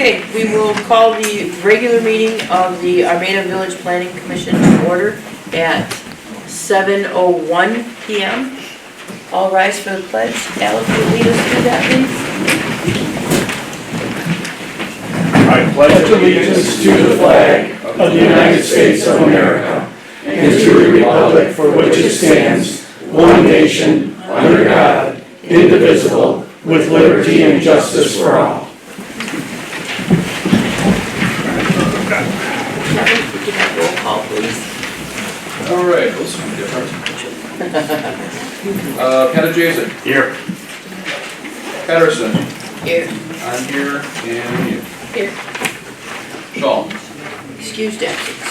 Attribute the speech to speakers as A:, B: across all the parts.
A: Okay, we will call the regular meeting of the Armada Village Planning Commission to order at 7:01 p.m. All rise for the pledge. Alex, will you lead us through that, please?
B: I pledge allegiance to the flag of the United States of America and to the republic for which it stands, one nation, under God, indivisible, with liberty and justice for all.
A: Roll call, please.
C: All right, let's do different. Jason.
B: Here.
C: Patterson.
A: Here.
C: I'm here, and you.
A: Here.
C: Shaw.
A: Excused absence.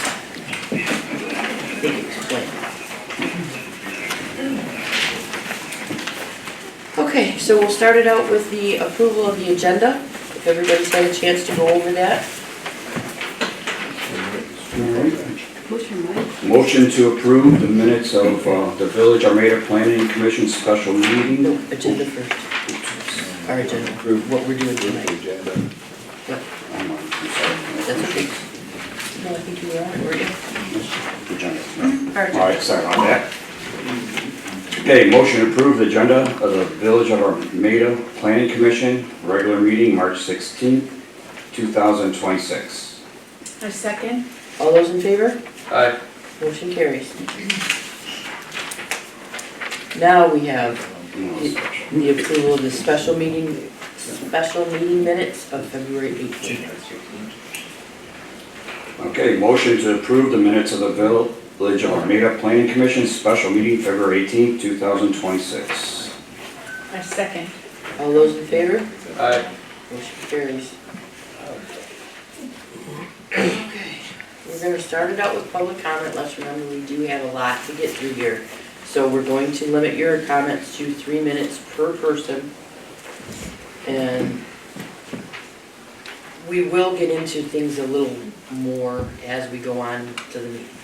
A: They can explain. Okay, so we'll start it out with the approval of the agenda. If everybody's had a chance to go over that.
D: Motion to approve the minutes of the Village Armada Planning Commission special meeting.
A: No, agenda first. Our agenda, what we're doing tonight. What? That's okay. No, I think you were on it, were you?
D: Agenda.
A: Our agenda.
D: All right, sorry about that. Okay, motion to approve the agenda of the Village of Armada Planning Commission, regular meeting, March 16th, 2026.
E: A second.
A: All those in favor?
C: Aye.
A: Motion carries. Now we have the approval of the special meeting minutes of February 18th.
D: Okay, motion to approve the minutes of the Village of Armada Planning Commission special meeting, February 18th, 2026.
E: A second.
A: All those in favor?
C: Aye.
A: Motion carries. Okay, we're going to start it out with public comment. Let's remember we do have a lot to get through here. So we're going to limit your comments to 3 minutes per person. And we will get into things a little more as we go on to the meeting.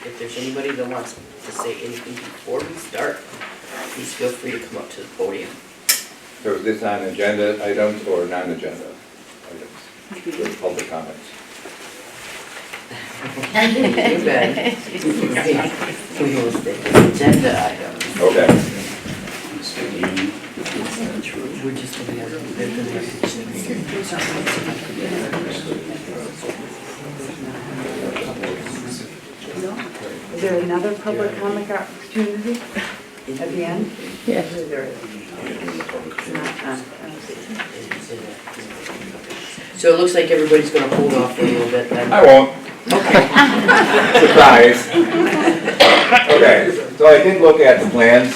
A: If there's anybody that wants to say anything before we start, please feel free to come up to the podium.
F: So is this on agenda items or non-agenda items? For public comments.
A: You bet. We will stay with agenda items.
F: Okay.
A: We're just going to have
E: Is there another public comment opportunity at the end? Yes. There is.
A: So it looks like everybody's going to hold off for a little bit then.
F: I won't.
A: Okay.
F: Surprise. Okay, so I did look at the plans.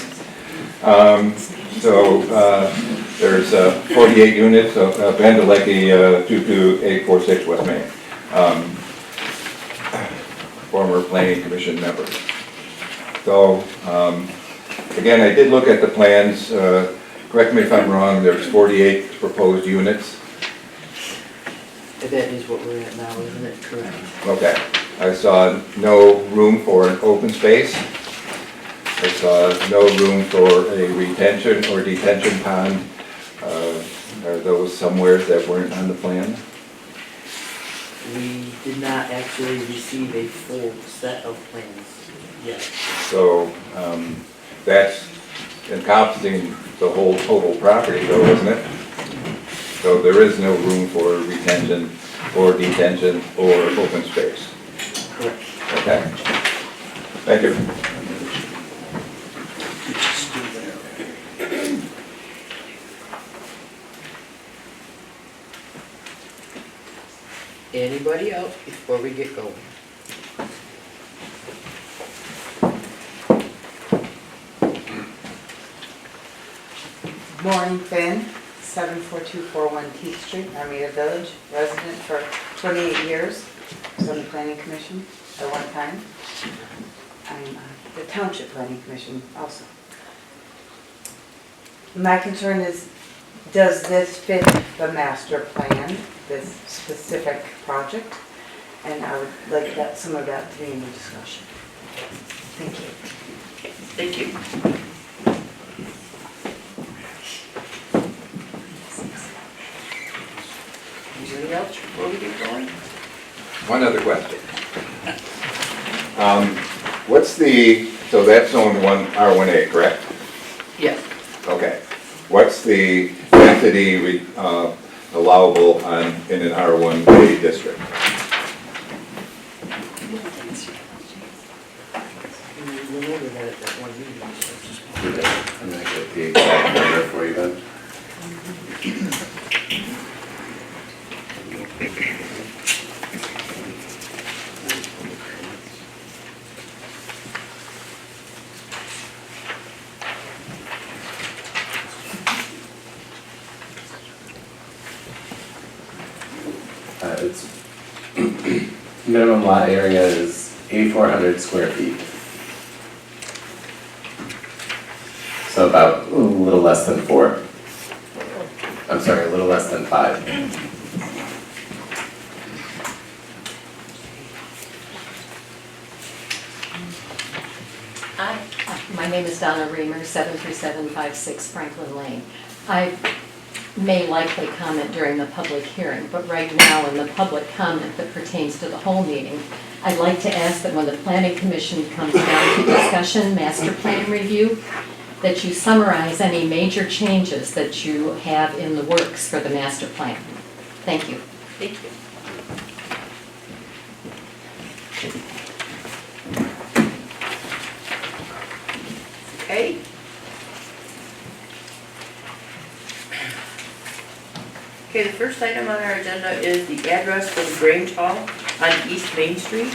F: There's 48 units of Vandelecki 22846 West Main. Former Planning Commission member. So, again, I did look at the plans. Correct me if I'm wrong, there's 48 proposed units.
A: That is what we're at now, isn't it? Correct.
F: Okay. I saw no room for an open space. I saw no room for a retention or detention pond. Are those somewhere that weren't on the plan?
A: We did not actually receive a full set of plans yet.
F: So that's encompassing the whole total property though, isn't it? So there is no room for retention or detention or open space.
A: Correct.
F: Okay. Thank you.
A: Anybody else before we get going?
E: Maureen Finn, 74241 Keith Street, Armada Village, resident for 28 years. I was on the Planning Commission at one time. I'm the Township Planning Commission also. My concern is, does this fit the master plan, this specific project? And I would like that, some of that to be in the discussion. Thank you.
A: Thank you. Anybody else?
F: One other question. So that's zone R1A, correct?
A: Yes.
F: Okay. What's the density allowable in an R1A district?
G: I'm gonna get the exact number for you then. It's minimum lot area is 8,400 square feet. So about a little less than 4. I'm sorry, a little less than 5.
H: Hi, my name is Donna Reamer, 73756 Franklin Lane. I may likely comment during the public hearing, but right now in the public comment that pertains to the whole meeting, I'd like to ask that when the Planning Commission comes down to discussion, master plan review, that you summarize any major changes that you have in the works for the master plan. Thank you.
A: Thank you. Okay. Okay, the first item on our agenda is the address for the Grange Hall on East Main Street.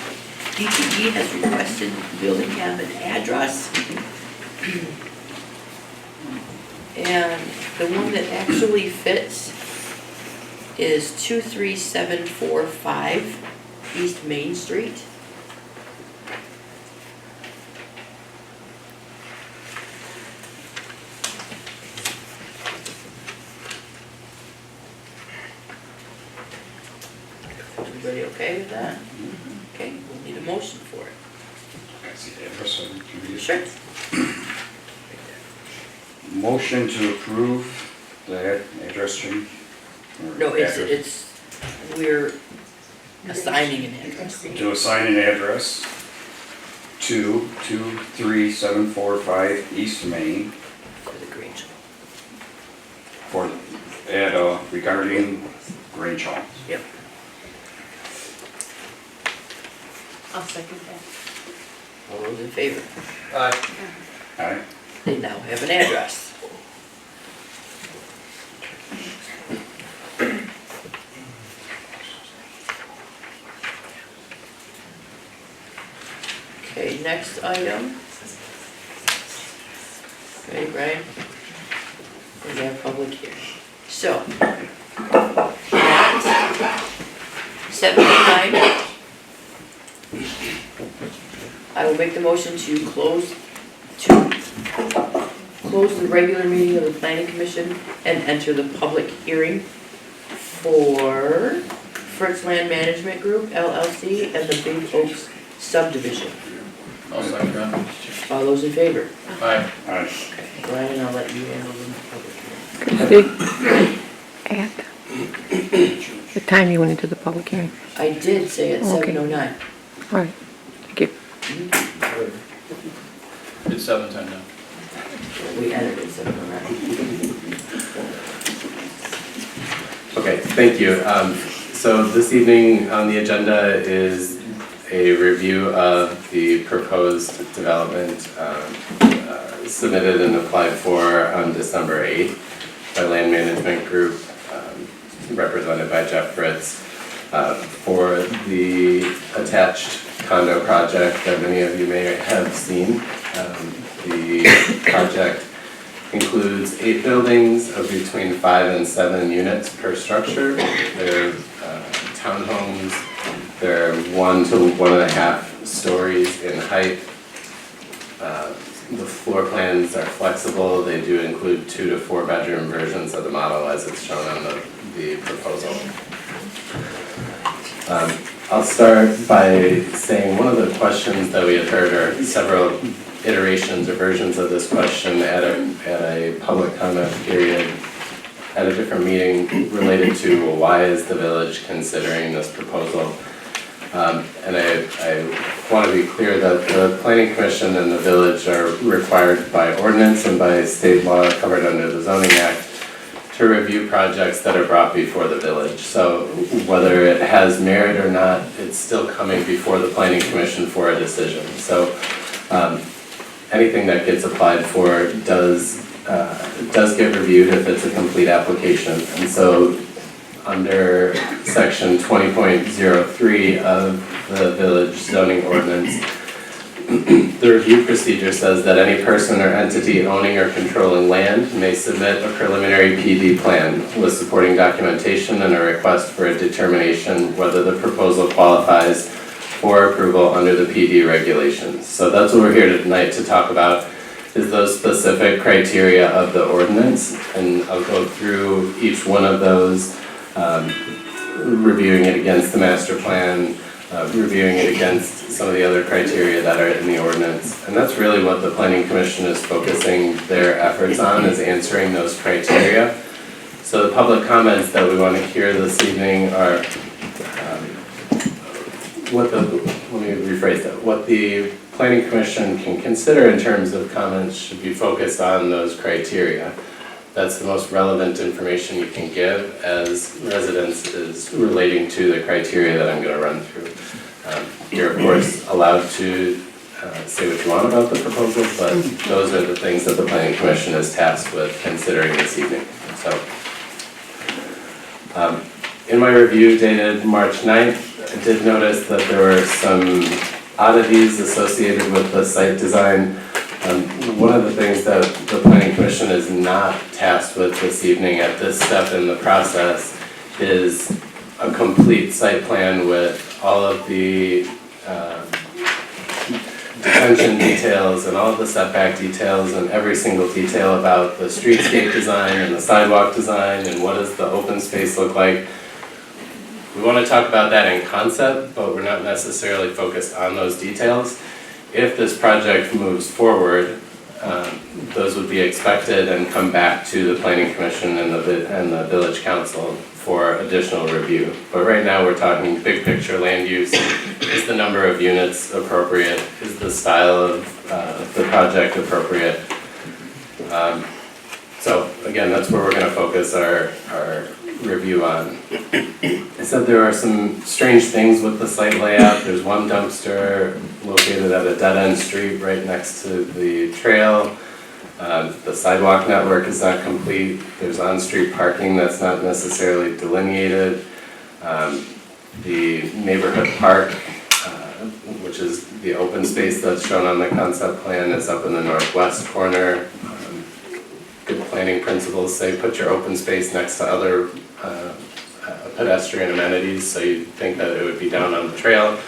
A: DTE has requested the building have an address. And the one that actually fits is 23745 East Main Street. Everybody okay with that? Okay, we'll need a motion for it.
D: I see the address, so you can read it.
A: Sure.
D: Motion to approve the address change? Or
A: No,
D: address-
A: we're assigning an address.
D: To assign an address to 23745 East Main
A: For the Grange Hall.
D: regarding Grange Hall.
A: Yep.
H: I'll second that.
A: All those in favor?
D: Aye.
A: They now have an address. Okay, next item. Okay, Brian? We have public hearing. So, at 7:09, I will make the motion to close the regular meeting of the Planning Commission and enter the public hearing for Fritz Land Management Group, LLC, and the Big Oaks subdivision.
C: I'll second that.
A: All those in favor?
C: Aye.
D: Aye.
A: Okay, Brian, I'll let you handle the public hearing.
I: At the time you went into the public hearing.
A: I did say at
I: Okay.
A: 7:09.
I: All right, thank you.
C: It's 7:10 now.
A: We edited 7:09.
G: Okay, thank you. So this evening on the agenda is a review of the proposed development submitted and applied for on December 8th by Land Management Group, represented by Jeff Fritz, for the attached condo project that many of you may have seen. The project includes 8 buildings of between 5 and 7 units per structure. They're townhomes. They're 1 to 1.5 stories in height. The floor plans are flexible. They do include 2 to 4 bedroom versions of the model as it's shown on the proposal. I'll start by saying one of the questions that we had heard are several iterations or versions of this question at a public comment period at a different meeting related to, well, why is the village considering this proposal? And I want to be clear that the planning commission and the village are required by ordinance and by state law covered under the zoning act to review projects that are brought before the village. So whether it has merit or not, it's still coming before the planning commission for a decision. So anything that gets applied for does get reviewed if it's a complete application. And so under section 20.03 of the village zoning ordinance, the review procedure says that any person or entity owning or controlling land may submit a preliminary PD plan with supporting documentation and a request for a determination whether the proposal qualifies for approval under the PD regulations. So that's what we're here tonight to talk about, is those specific criteria of the ordinance, and I'll go through each one of those, reviewing it against the master plan, reviewing it against some of the other criteria that are in the ordinance. And that's really what the Planning Commission is focusing their efforts on, is answering those criteria. So the public comments that we want to hear this evening are let me rephrase that. What the Planning Commission can consider in terms of comments should be focused on those criteria. That's the most relevant information you can give as residents is relating to the criteria that I'm going to run through. You're of course allowed to say what you want about the proposal, but those are the things that the Planning Commission is tasked with considering this evening. So, in my review dated March 9th, I did notice that there were some oddities associated with the site design. One of the things that the Planning Commission is not tasked with this evening at this step in the process is a complete site plan with all of the detention details and all of the setback details and every single detail about the streetscape design and the sidewalk design and what does the open space look like. We want to talk about that in concept, but we're not necessarily focused on those details. If this project moves forward, those would be expected and come back to the Planning Commission and the Village Council for additional review. But right now we're talking big picture land use. Is the number of units appropriate? Is the style of the project appropriate? So again, that's where we're going to focus our review on. I said there are some strange things with the site layout. There's one dumpster located at a dead-end street right next to the trail. The sidewalk network is not complete. There's on-street parking that's not necessarily delineated. The neighborhood park, which is the open space that's shown on the concept plan, is up in the northwest corner. Good planning principles say put your open space next to other pedestrian amenities, so you'd think that it would be down on the trail.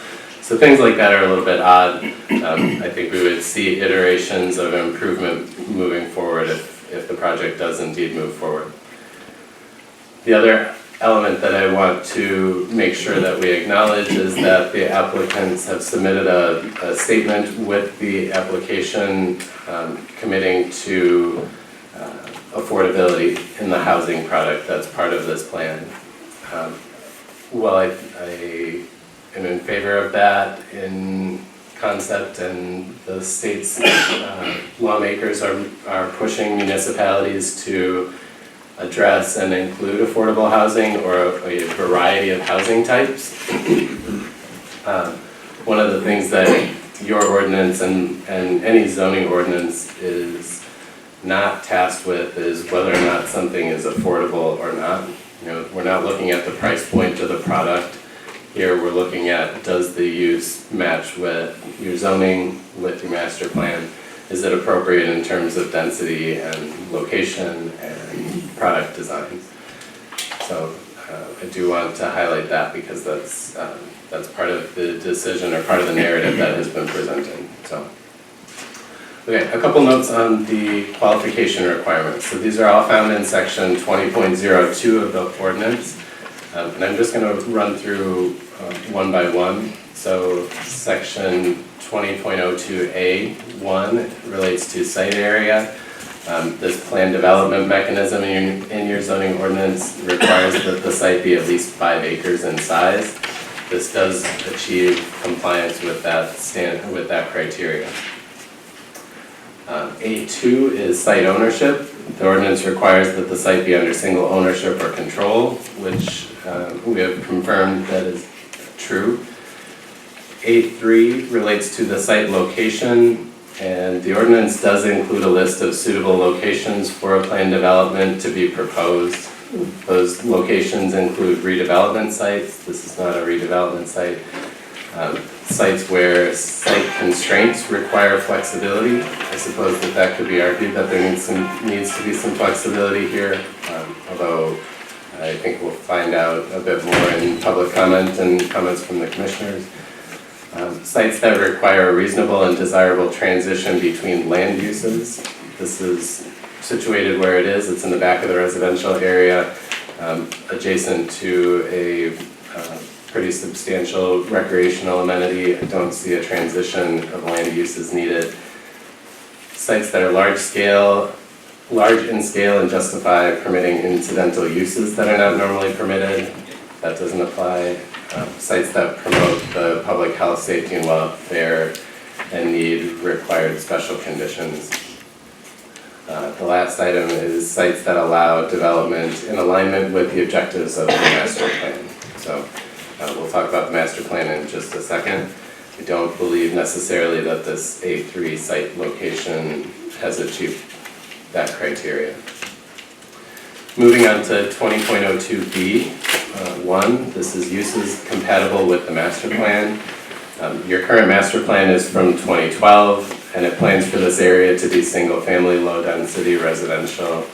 G: So things like that are a little bit odd. I think we would see iterations of improvement moving forward if the project does indeed move forward. The other element that I want to make sure that we acknowledge is that the applicants have submitted a statement with the application committing to affordability in the housing product that's part of this plan. While I am in favor of that in concept, and the state's lawmakers are pushing municipalities to address and include affordable housing or a variety of housing types. One of the things that your ordinance and any zoning ordinance is not tasked with is whether or not something is affordable or not. You know, we're not looking at the price point of the product. Here we're looking at, does the use match with your zoning, with your master plan? Is it appropriate in terms of density and location and product design? So I do want to highlight that because that's part of the decision or part of the narrative that has been presented. So, okay, a couple notes on the qualification requirements. So these are all found in section 20.02 of the ordinance. And I'm just going to run through one by one. So section 20.02A1 relates to site area. This plan development mechanism in your zoning ordinance requires that the site be at least 5 acres in size. this does achieve compliance with that criteria. A2 is site ownership. The ordinance requires that the site be under single ownership or control, which we have confirmed that is true. A3 relates to the site location, and the ordinance does include a list of suitable locations for a planned development to be proposed. Those locations include redevelopment sites. This is not a redevelopment site. Sites where site constraints require flexibility. I suppose that could be argued that there needs to be some flexibility here, although I think we'll find out a bit more in public comment and comments from the commissioners. Sites that require a reasonable and desirable transition between land uses. This is situated where it is. It's in the back of the residential area, adjacent to a pretty substantial recreational amenity. I don't see a transition of land uses needed. Sites that are large in scale and justify permitting incidental uses that are not normally permitted. That doesn't apply. Sites that promote the public health, safety, and welfare and need required special conditions. The last item is sites that allow development in alignment with the objectives of the master plan. So we'll talk about the master plan in just a second. I don't believe necessarily that this A3 site location has achieved that criteria. Moving on to 20.02B. 1, this is uses compatible with the master plan. Your current master plan is from 2012, and it plans for this area to be single-family, low-density residential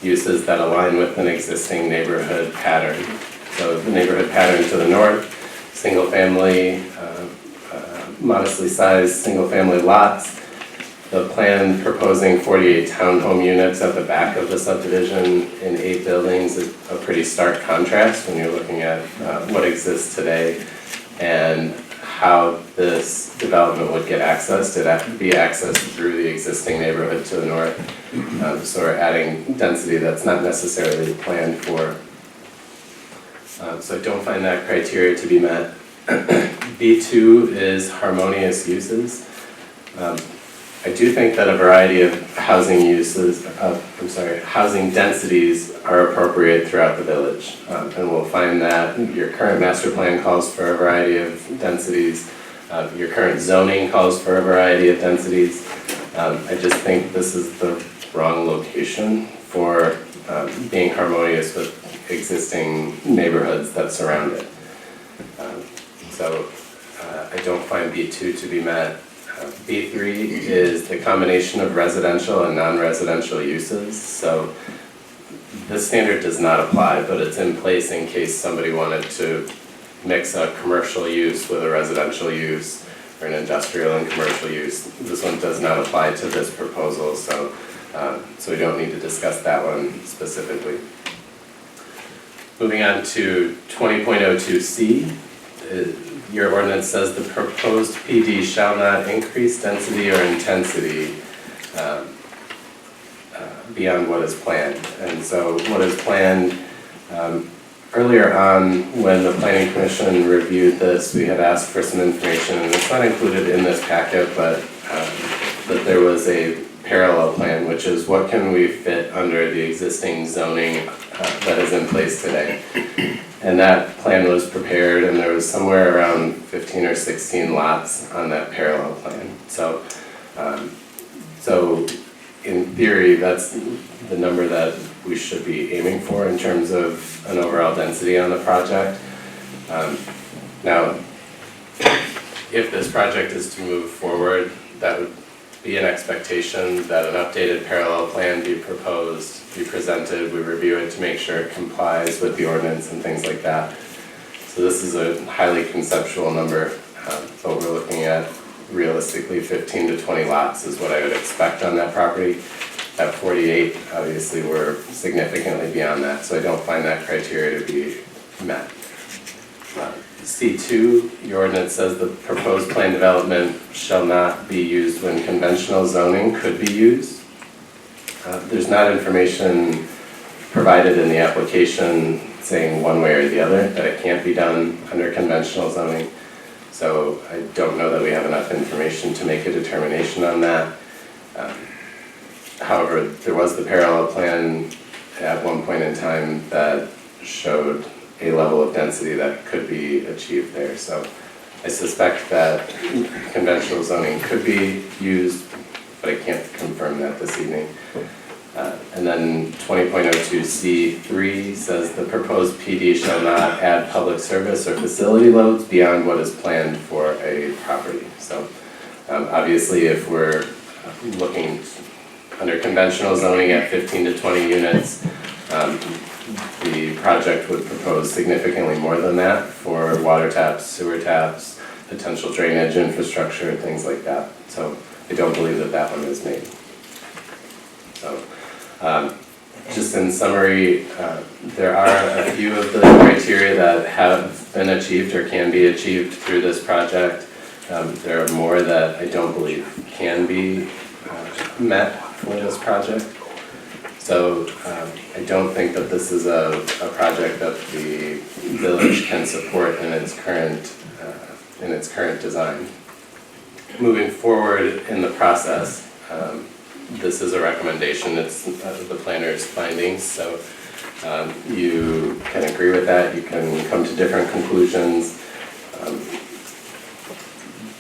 G: uses that align with an existing neighborhood pattern. So the neighborhood pattern to the north, single-family, modestly sized single-family lots. The plan proposing 48 townhome units at the back of the subdivision in 8 buildings is a pretty stark contrast when you're looking at what exists today and how this development would get accessed. It'd have to be accessed through the existing neighborhood to the north. So we're adding density that's not necessarily planned for. So I don't find that criteria to be met. B2 is harmonious uses. I do think that a variety of housing densities are appropriate throughout the village. And we'll find that your current master plan calls for a variety of densities. Your current zoning calls for a variety of densities. I just think this is the wrong location for being harmonious with existing neighborhoods that surround it. So I don't find B2 to be met. B3 is the combination of residential and non-residential uses. So this standard does not apply, but it's in place in case somebody wanted to mix a commercial use with a residential use or an industrial and commercial use. This one does not apply to this proposal, so we don't need to discuss that one specifically. Moving on to 20.02C. Your ordinance says the proposed PD shall not increase density or intensity beyond what is planned. And so what is planned, earlier on when the Planning Commission reviewed this, we had asked for some information, and it's not included in this packet, but that there was a parallel plan, which is what can we fit under the existing zoning that is in place today. And that plan was prepared, and there was somewhere around 15 or 16 lots on that parallel plan. So, in theory, that's the number that we should be aiming for in terms of an overall density on the project. Now, if this project is to move forward, that would be an expectation that an updated parallel plan be proposed, be presented, we review it to make sure it complies with the ordinance and things like that. So this is a highly conceptual number, but we're looking at realistically 15 to 20 lots is what I would expect on that property. At 48, obviously we're significantly beyond that, so I don't find that criteria to be met. C2, your ordinance says the proposed plan development shall not be used when conventional zoning could be used. There's not information provided in the application saying one way or the other, that it can't be done under conventional zoning. So I don't know that we have enough information to make a determination on that. However, there was the parallel plan at one point in time that showed a level of density that could be achieved there. So I suspect that conventional zoning could be used, but I can't confirm that this evening. And then 20.02C3 says the proposed PD shall not add public service or facility loads beyond what is planned for a property. So obviously if we're looking under conventional zoning at 15 to 20 units, the project would propose significantly more than that for water taps, sewer taps, potential drainage infrastructure, things like that. So I don't believe that that one is made. So just in summary, there are a few of the criteria that have been achieved or can be achieved through this project. There are more that I don't believe can be met for this project. So I don't think that this is a project that the village can support in its current design. Moving forward in the process, this is a recommendation. It's the planner's findings, so you can agree with that. You can come to different conclusions,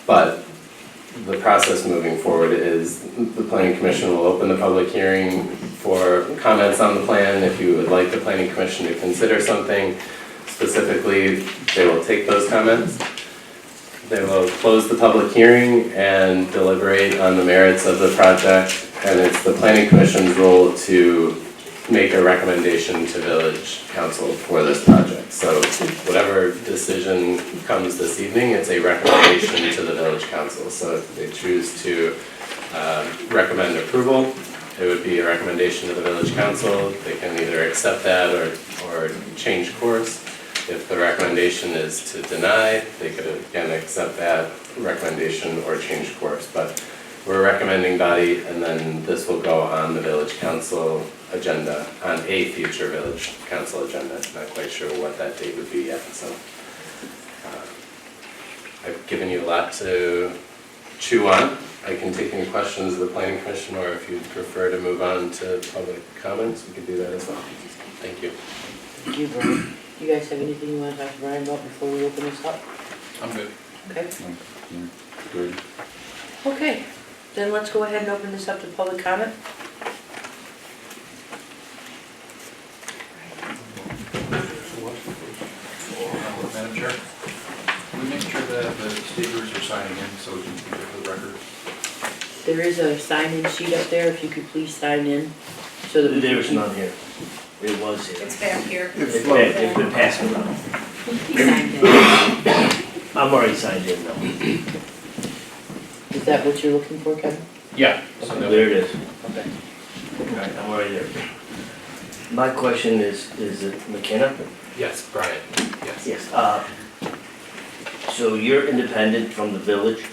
G: but the process moving forward is the planning commission will open the public hearing for comments on the plan. If you would like the planning commission to consider something specifically, they will take those comments. They will close the public hearing and deliberate on the merits of the project, and it's the planning commission's role to make a recommendation to village council for this project. So whatever decision comes this evening, it's a recommendation to the village council. So if they choose to recommend approval, it would be a recommendation to the village council. They can either accept that or change course. If the recommendation is to deny, they could again accept that recommendation or change course. But we're a recommending body, and then this will go on the village council agenda, on a future village council agenda. Not quite sure what that date would be yet, so. I've given you a lot to chew on. I can take any questions of the planning commission, or if you'd prefer to move on to public comments, we could do that as well. Thank you.
A: Thank you, Brian. Do you guys have anything you want to talk to Brian about before we open this up?
C: I'm good.
A: Okay.
D: Good.
A: Okay, then let's go ahead and open this up to public comment.
J: Madam Chair, can we make sure that the speakers are signing in so we can keep it for the record?
A: There is a sign-in sheet up there, if you could please sign in, so that we can...
B: There's none here. It was here.
E: It's back here.
B: It's been passed around.
E: He signed it.
B: I'm already signed in though.
A: Is that what you're looking for, Kevin?
C: Yeah.
B: So there it is.
A: Okay.
B: Alright, I'm already there. My question is it McKenna?
C: Yes, Brian, yes.
B: Yes. So you're independent from the village?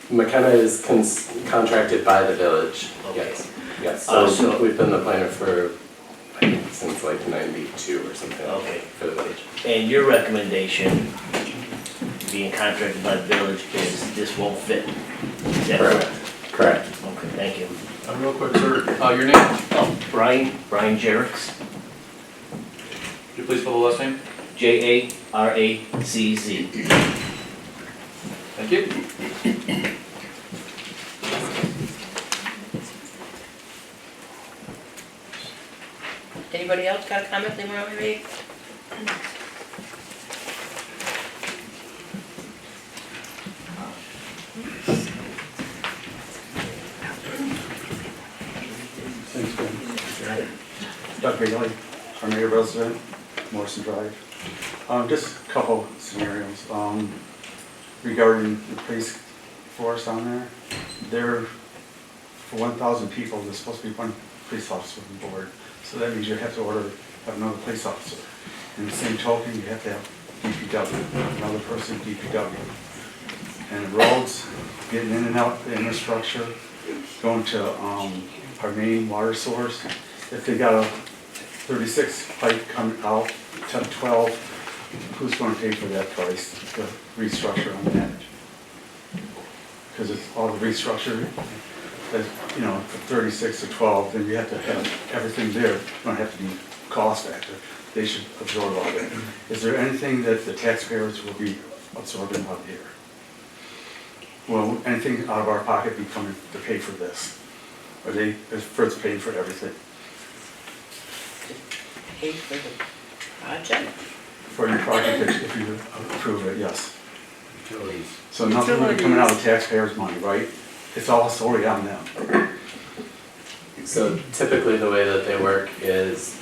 G: McKenna is contracted by the village,
B: Okay.
G: yes. Yes,
B: So-
G: so we've been the planner for, I think, since like 92 or something.
B: Okay.
G: For the village.
B: And your recommendation, being contracted by the village, is this won't fit? Is that correct?
G: Correct.
B: Okay, thank you.
C: Real quick, sir, your name?
B: Oh, Brian Jerix,
C: Could you please spell the last name?
B: Jaracz.
C: Thank you.
A: Anybody else got a comment they want to make?
K: Thanks, Ben.
B: Dr. Young.
K: Armada resident, Morrison Drive. Just a couple scenarios. Regarding the police force on there, for 1,000 people, there's supposed to be one police officer on board. So that means you have to have another police officer. In the same token, you have to have DPW, another person DPW. And roads, getting in and out the infrastructure, going to our main water source. If they got 36 pipe coming out to 12, who's gonna pay for that price, the restructure on that? Because it's all the restructure, you know, from 36 to 12, then you have to have everything there, don't have to be cost factor. They should absorb all that. Is there anything that the taxpayers will be absorbing out here? Will anything out of our pocket be coming to pay for this? Are they first paying for everything?
A: Pay for the project?
K: For your project, if you approve it, yes.
J: Utilities.
K: So nothing will be coming out of taxpayers' money, right? It's all solely on them.
G: So typically the way that they work is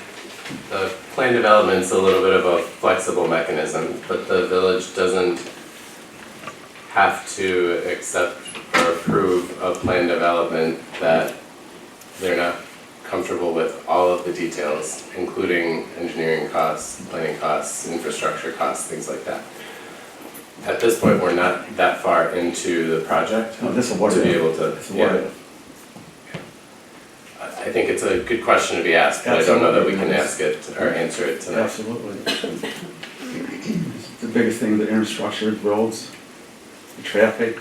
G: the plan development's a little bit of a flexible mechanism, but the village doesn't have to accept or approve a plan development that they're not comfortable with all of the details, including engineering costs, planning costs, infrastructure costs, things like that. At this point, we're not that far into the project
K: No, this is what
G: to be
K: it
G: able to,
K: is. It's what it is.
G: I think it's a good question to be asked, but I don't know that we can ask it or answer it tonight.
K: Absolutely. The biggest thing, the infrastructure, roads, the traffic,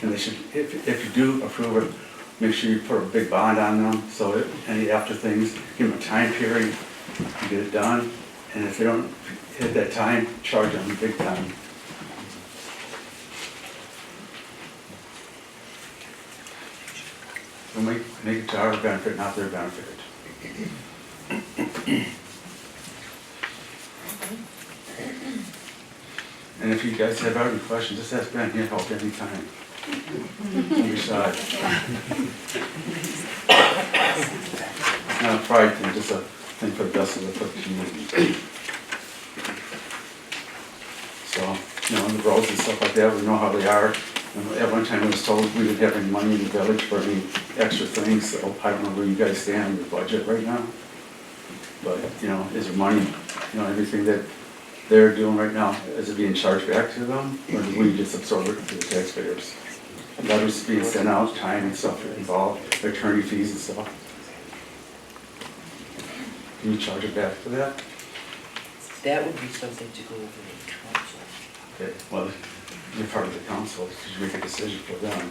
K: and they should, if you do approve it, make sure you put a big bond on them, so that any after things, give them a time period to get it done, and if they don't hit that time, charge them big time. We'll make it to our benefit, not their benefit. And if you guys have any questions, just ask Ben, he'll help anytime. Don't be shy. It's not a pride thing, just a thing for the best of the community. So, you know, the roads and stuff like that, we know how they are. And at one time, I was told we didn't have any money in the village for any extra things, so I don't know where you guys stand on your budget right now. But, you know, is there money, you know, everything that they're doing right now, is it being charged back to them, or do we just absorb it to the taxpayers? Letters being sent out, time and stuff involved, attorney fees and stuff. Can you charge it back for that?
A: That would be something to go over with council.
K: Okay, well, you're part of the council, because you make a decision for them.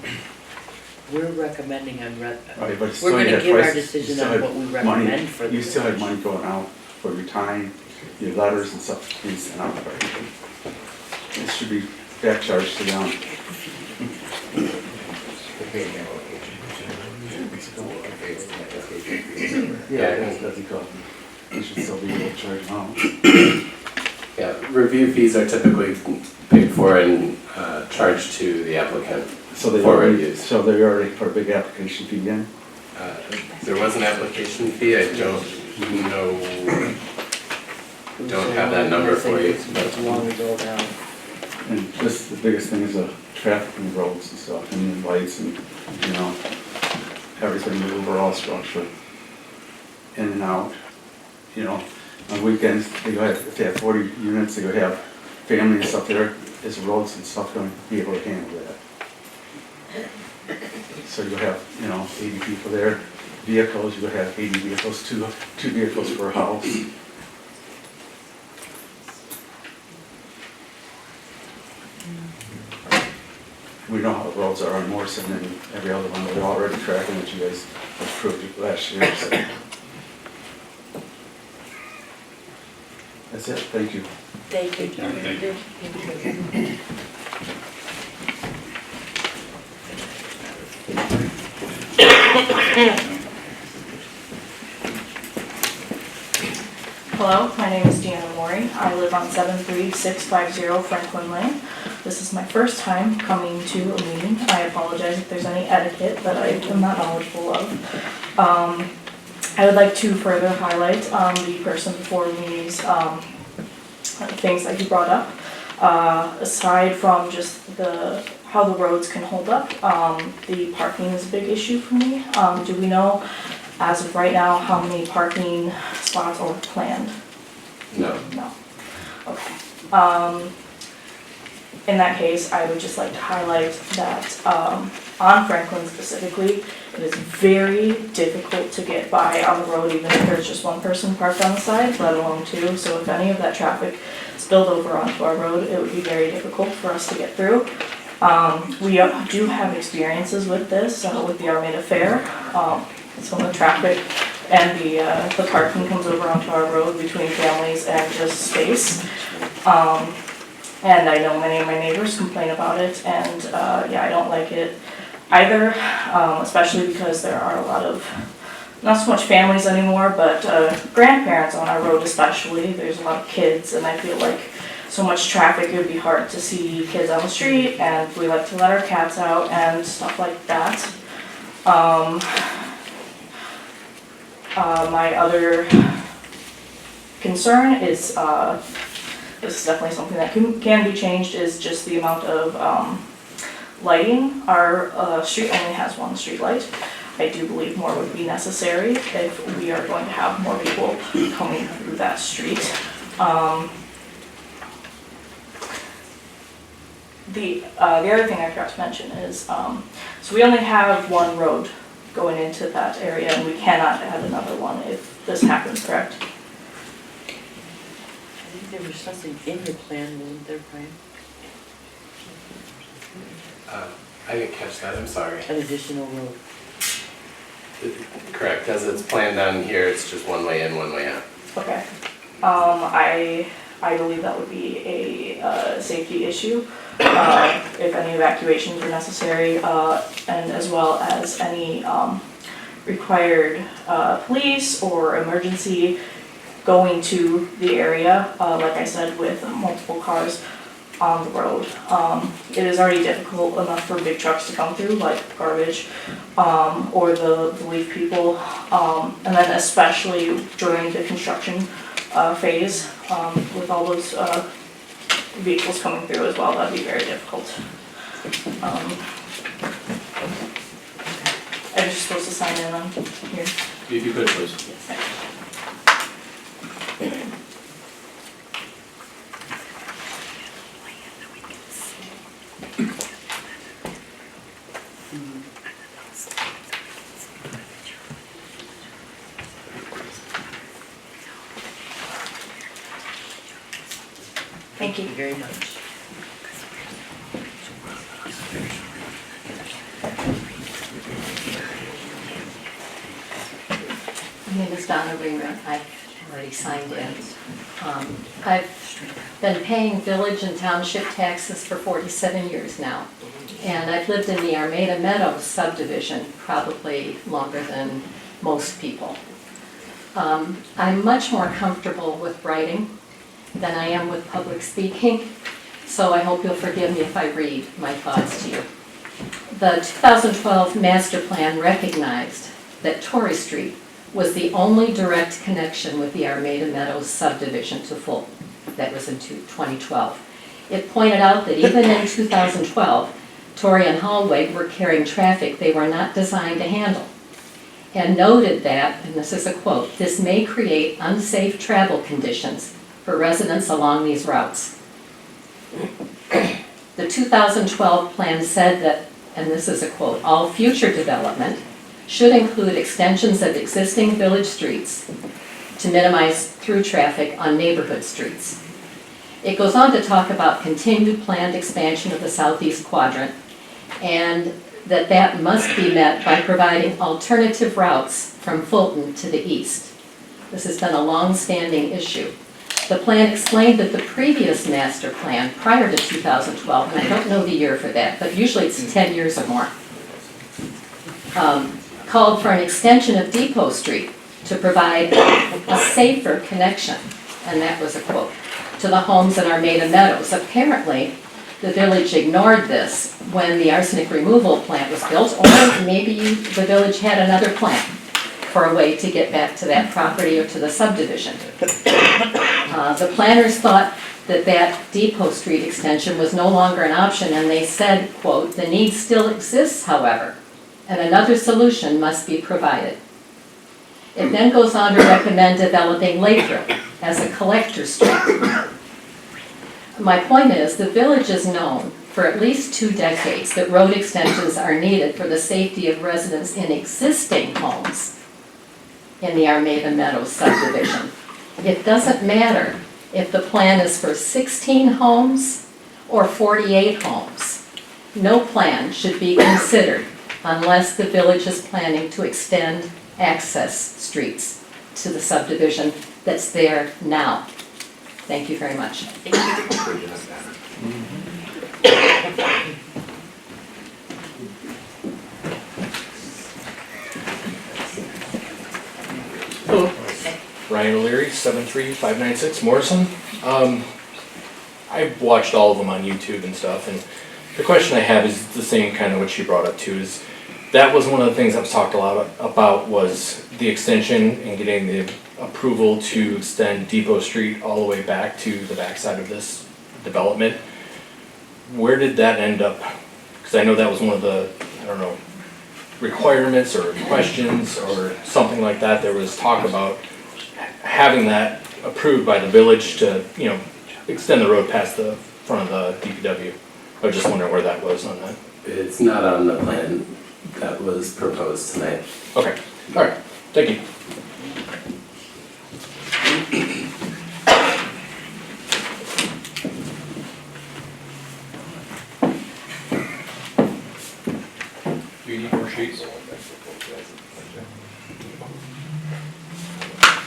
A: We're recommending on,
K: Right, but
A: we're
K: still you
A: gonna
K: have
A: give our
K: price-
A: decision
K: you still
A: on
K: have
A: what we
K: money-
A: recommend for the
K: You still have
A: village.
K: money going out for your time, your letters and stuff being sent out, right? It should be back charged to them. Yeah, that's a good. You should still be able to charge them out.
G: Yeah, review fees are typically paid for and charged to the applicant.
K: So they
G: For
K: already,
G: reviews.
K: so they already put a big application fee in?
G: There was an application fee, I don't know, don't have that number for you.
A: It's long ago now.
K: And just the biggest thing is the traffic and roads and stuff, and the lights and, you know, everything, the overall structure, in and out. You know, on weekends, they go have, if they have 40 units, they go have family and stuff there, is the roads and stuff going to be able to handle that? So you have, you know, 80 people there, vehicles, you have 80 vehicles, two vehicles per house. We know how the roads are on Morrison and every other one, we're already tracking what you guys approved last year, so. That's it, thank you.
A: Thank you, John.
L: Hello, my name is Deanna Mori. I live on 73650 Franklin Lane. This is my first time coming to a meeting. I apologize if there's any etiquette that I am not knowledgeable of. I would like to further highlight the person before me's things that he brought up. Aside from just how the roads can hold up, the parking is a big issue for me. Do we know, as of right now, how many parking spots are planned?
G: No.
L: No. Okay. In that case, I would just like to highlight that on Franklin specifically, it is very difficult to get by on the road even if there's just one person parked on the side, let alone two. So if any of that traffic spilled over onto our road, it would be very difficult for us to get through. We do have experiences with this, with the Armada Fair. Some of the traffic and the parking comes over onto our road between families and just space. And I know many of my neighbors complain about it, and yeah, I don't like it either, especially because there are a lot of, not so much families anymore, but grandparents on our road especially. There's a lot of kids, and I feel like so much traffic, it would be hard to see kids on the street, and we like to let our cats out and stuff like that. My other concern is, this is definitely something that can be changed, is just the amount of lighting. Our street only has one street light. I do believe more would be necessary if we are going to have more people coming through that street. The other thing I forgot to mention is, so we only have one road going into that area, and we cannot add another one if this happens, correct?
A: I think there was something in your plan, wasn't there, Brian?
G: I didn't catch that, I'm sorry.
A: An additional road.
G: Correct, as it's planned down here, it's just one way in, one way out.
L: Okay. I believe that would be a safety issue, if any evacuations are necessary, and as well as any required police or emergency going to the area, like I said, with multiple cars on the road. It is already difficult enough for big trucks to come through, like garbage, or the leaf people, and then especially during the construction phase, with all those vehicles coming through as well, that'd be very difficult. I'm just supposed to sign in on here.
C: If you could, please.
L: Yes. Thank you.
A: Very much.
H: My name is Donna Reamer. I've already signed in. I've been paying village and township taxes for 47 years now. And I've lived in the Armada Meadows subdivision probably longer than most people. I'm much more comfortable with writing than I am with public speaking, so I hope you'll forgive me if I read my thoughts to you. The 2012 master plan recognized that Torrey Street was the only direct connection with the Armada Meadows subdivision to Fulton. That was in 2012. It pointed out that even in 2012, Torrey and Hallway were carrying traffic they were not designed to handle, and noted that, and this is a quote, "This may create unsafe travel conditions for residents along these routes." The 2012 plan said that, and this is a quote, "All future development should include extensions of existing village streets to minimize through traffic on neighborhood streets." It goes on to talk about continued planned expansion of the southeast quadrant, and that must be met by providing alternative routes from Fulton to the east. This has been a long-standing issue. The plan explained that the previous master plan, prior to 2012, and I don't know the year for that, but usually it's 10 years or more, called for an extension of Depot Street to provide a safer connection, and that was a quote, to the homes in Armada Meadows. Apparently, the village ignored this when the arsenic removal plant was built, or maybe the village had another plan for a way to get back to that property or to the subdivision. The planners thought that Depot Street extension was no longer an option, and they said, quote, "The need still exists, however, and another solution must be provided." It then goes on to recommend developing Lathrop as a collector street. My point is, the village is known for at least 2 decades that road extensions are needed for the safety of residents in existing homes in the Armada Meadows subdivision. It doesn't matter if the plan is for 16 homes or 48 homes. No plan should be considered unless the village is planning to extend access streets to the subdivision that's there now. Thank you very much.
M: Hello. Ryan O'Leary, 73596 Morrison. I've watched all of them on YouTube and stuff, and the question I have is the same kind of what she brought up too, is that was one of the things that was talked a lot about was the extension and getting the approval to extend Depot Street all the way back to the backside of this development. Where did that end up? Because I know that was one of the, I don't know, requirements or questions or something like that. There was talk about having that approved by the village to, you know, extend the road past the front of the DPW. I was just wondering where that was on that.
G: It's not on the plan that was proposed tonight.
M: Okay, all right, thank you.
J: Do you need more sheets?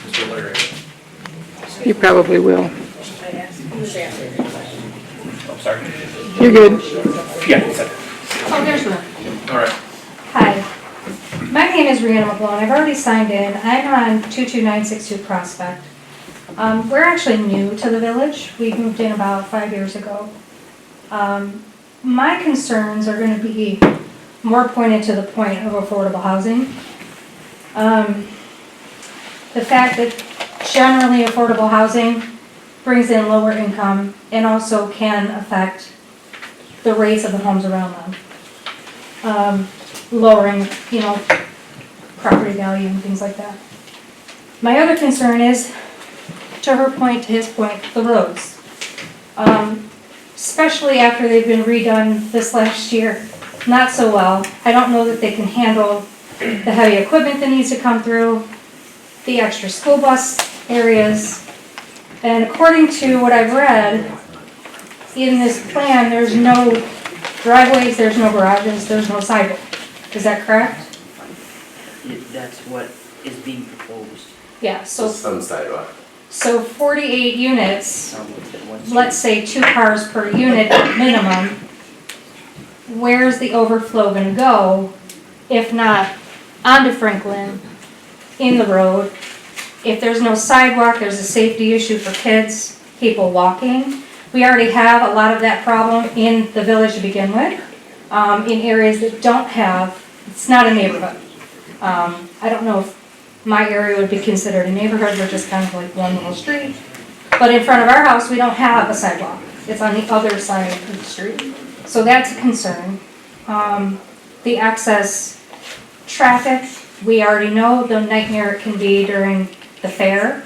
J: Mr. Larry?
I: You probably will.
J: I'm sorry?
I: You're good.
J: Yeah, one second.
N: Oh, there's one.
J: All right.
N: Hi. My name is Rihanna McGlone. I've already signed in. I'm on 22962 Prospect. We're actually new to the village. We moved in about 5 years ago. My concerns are going to be more pointed to the point of affordable housing. The fact that generally affordable housing brings in lower income and also can affect the rates of the homes around them. Lowering, you know, property value and things like that. My other concern is, to her point, to his point, the roads. Especially after they've been redone this last year, not so well. I don't know that they can handle the heavy equipment that needs to come through, the extra school bus areas. And according to what I've read, in this plan, there's no driveways, there's no garages, there's no sidewalk. Is that correct?
A: That's what is being proposed.
N: Yeah, so
G: Some sidewalk.
N: 48 units,
A: Some within one street.
N: let's say 2 cars per unit at minimum, where's the overflow gonna go? If not onto Franklin, in the road? If there's no sidewalk, there's a safety issue for kids, people walking. We already have a lot of that problem in the village to begin with, in areas that don't have, it's not a neighborhood. I don't know if my area would be considered a neighborhood, we're just kind of like one little street. But in front of our house, we don't have a sidewalk. It's on the other side of the street. So that's a concern. The access traffic, we already know the nightmare it can be during the fair.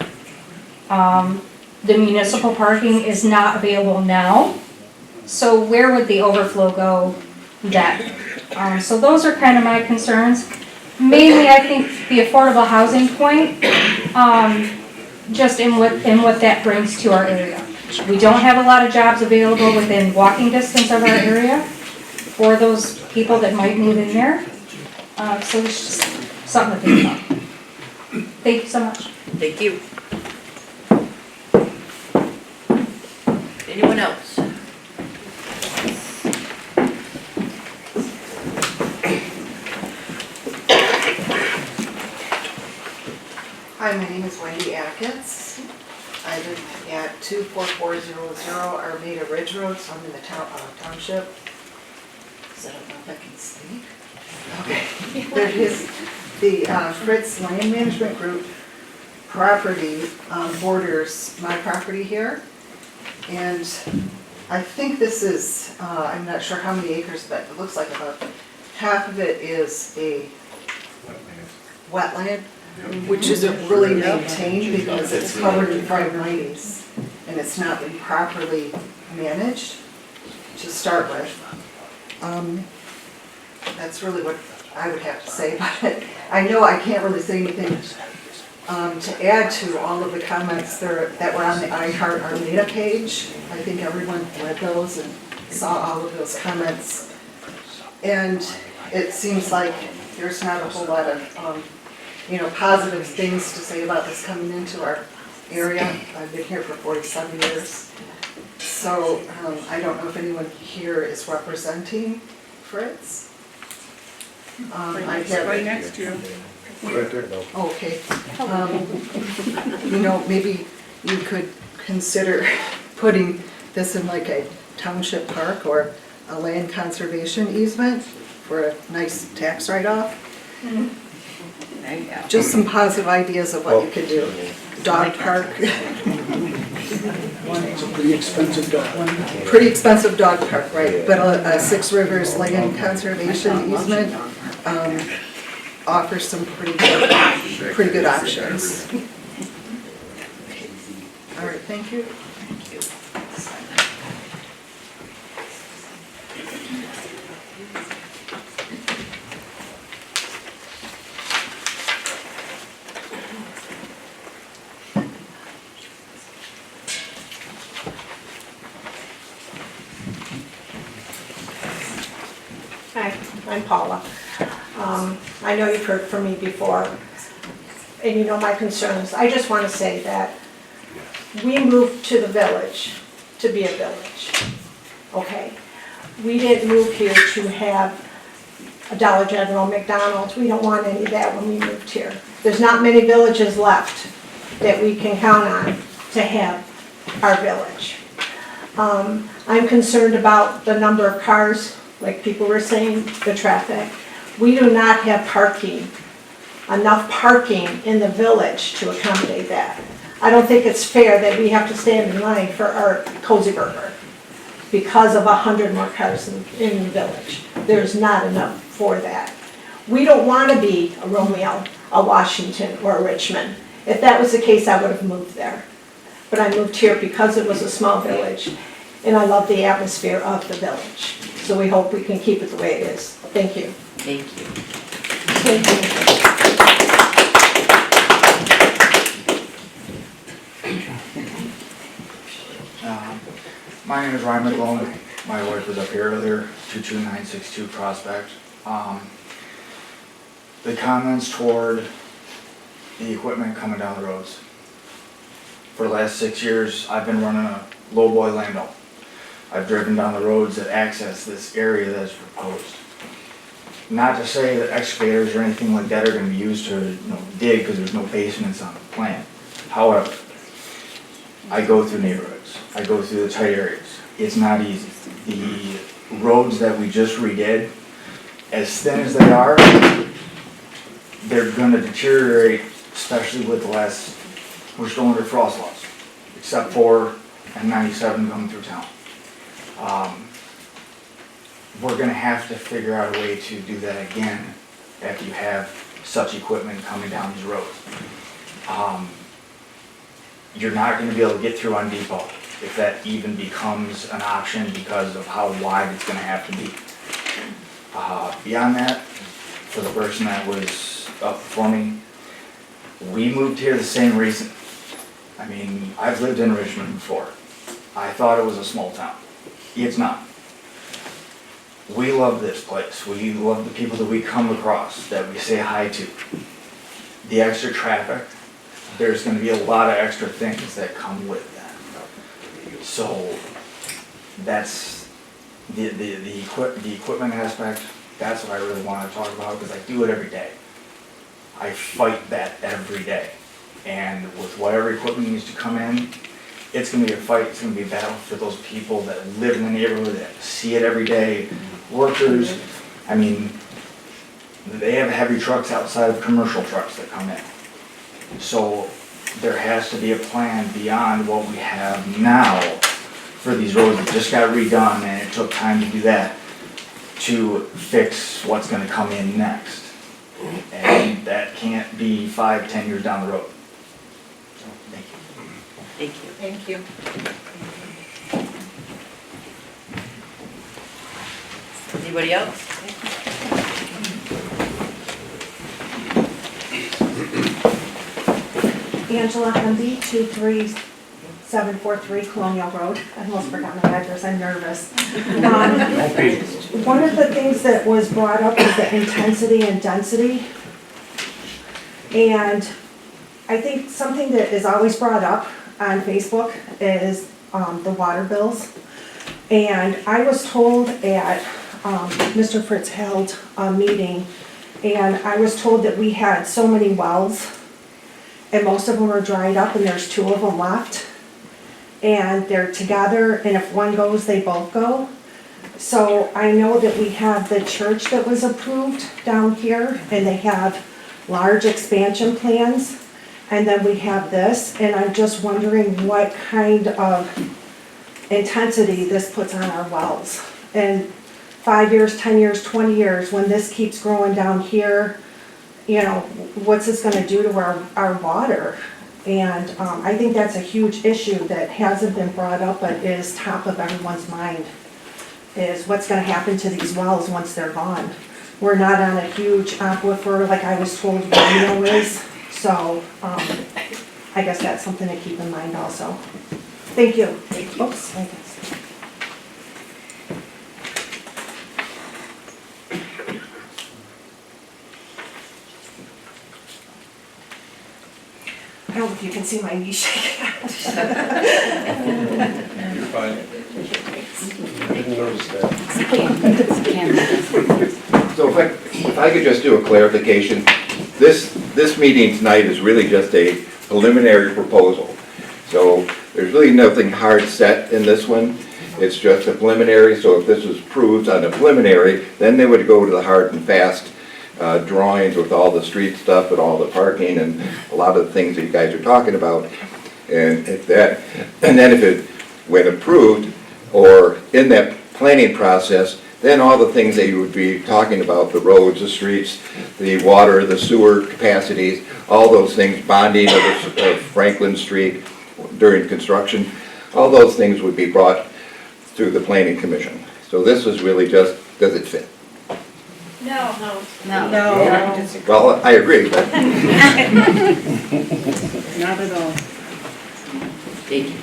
N: The municipal parking is not available now. So where would the overflow go then? So those are kind of my concerns. Mainly, I think the affordable housing point, just in what that brings to our area. We don't have a lot of jobs available within walking distance of our area for those people that might move in there. So it's just something to think about. Thank you so much.
A: Thank you. Anyone else?
O: Hi, my name is Wendy Atkins. I live at 24400 Armada Ridge Road, so I'm in the township. So I don't know if I can speak. Okay. There is the Fritz Land Management Group property borders my property here. And I think this is, I'm not sure how many acres, but it looks like about half of it is a wetland, which isn't really maintained because it's covered in phragmites and it's not been properly managed to start with. That's really what I would have to say about it. I know I can't really say anything to add to all of the comments that were on the iHeart Armada page. I think everyone read those and saw all of those comments. And it seems like there's not a whole lot of, positive things to say about this coming into our area. I've been here for 47 years. So I don't know if anyone here is representing Fritz.
B: Right next to you. Right there.
O: Okay. Maybe you could consider putting this in like a township park or a land conservation easement for a nice tax write-off.
A: There you go.
O: Just some positive ideas of what you could do. Dog park.
B: It's a pretty expensive dog.
O: Pretty expensive dog park, right, but a Six Rivers land conservation easement offers some pretty good options. All right, thank you.
P: Hi, I'm Paula. I know you've heard from me before, and you know my concerns. I just want to say that we moved to the village to be a village, okay? We didn't move here to have a Dollar General, McDonald's. We don't want any of that when we moved here. There's not many villages left that we can count on to have our village. I'm concerned about the number of cars, like people were saying, the traffic. We do not have enough parking in the village to accommodate that. I don't think it's fair that we have to stand in line for our Cozy Burger because of 100 more cars in the village. There's not enough for that. We don't want to be a Romeo, a Washington, or a Richmond. If that was the case, I would have moved there. But I moved here because it was a small village, and I love the atmosphere of the village. So we hope we can keep it the way it is. Thank you.
A: Thank you.
P: Thank you.
Q: My name is Ryan McClone. My wife was up here earlier, 22962 Prospect. The comments toward the equipment coming down the roads. For the last 6 years, I've been running a lowboy landau. I've driven down the roads that access this area that is proposed. Not to say that excavators or anything like that are going to be used to dig because there's no basements on the plant. However, I go through neighborhoods. I go through the tight areas. It's not easy. The roads that we just redid, as thin as they are, they're going to deteriorate, especially with the last, we're still under frost laws, except for N97 coming through town. We're going to have to figure out a way to do that again after you have such equipment coming down these roads. You're not going to be able to get through on Depot if that even becomes an option because of how wide it's going to have to be. Beyond that, for the person that was up before me, we moved here the same reason. I mean, I've lived in Richmond before. I thought it was a small town. It's not. We love this place. We love the people that we come across, that we say hi to. The extra traffic, there's going to be a lot of extra things that come with that. So that's the equipment aspect. That's what I really want to talk about because I do it every day. I fight that every day. And with whatever equipment needs to come in, it's going to be a fight. It's going to be a battle for those people that live in the neighborhood, that see it every day. Workers, I mean, they have heavy trucks outside of commercial trucks that come in. So there has to be a plan beyond what we have now for these roads that just got redone and it took time to do that to fix what's going to come in next. And that can't be 5-10 years down the road. So, thank you.
A: Thank you.
P: Thank you.
A: Anybody else?
P: Angela Hundy, 23743 Colonial Road. I almost forgot my address, I'm nervous. One of the things that was brought up is the intensity and density. And I think something that is always brought up on Facebook is the water bills. And I was told at Mr. Fritz held a meeting, and I was told that we had so many wells, and most of them are dried up, and there's 2 of them left. And they're together, and if one goes, they both go. So I know that we have the church that was approved down here, and they have large expansion plans. And then we have this, and I'm just wondering what kind of intensity this puts on our wells. And 5 years, 10 years, 20 years, when this keeps growing down here, you know, what's this gonna do to our water? And I think that's a huge issue that hasn't been brought up, but is top of everyone's mind, is what's gonna happen to these wells once they're gone. We're not on a huge aquifer like I was told Romeo is, so I guess that's something to keep in mind also. Thank you.
A: Thank you.
P: Oops, I guess. I don't know if you can see my knee shake.
C: You're fine.
B: I didn't notice that.
F: So if I could just do a clarification, this meeting tonight is really just a preliminary proposal. So there's really nothing hard set in this one. It's just a preliminary, so if this was approved on a preliminary, then they would go to the hard and fast drawings with all the street stuff and all the parking and a lot of the things that you guys are talking about. And then if it, when approved, or in that planning process, then all the things that you would be talking about, the roads, the streets, the water, the sewer capacities, all those things, bonding of Franklin Street during construction, all those things would be brought through the planning commission. So this is really just, does it fit?
N: No.
E: No.
F: Well, I agree, but
E: Not at all.
A: Thank you.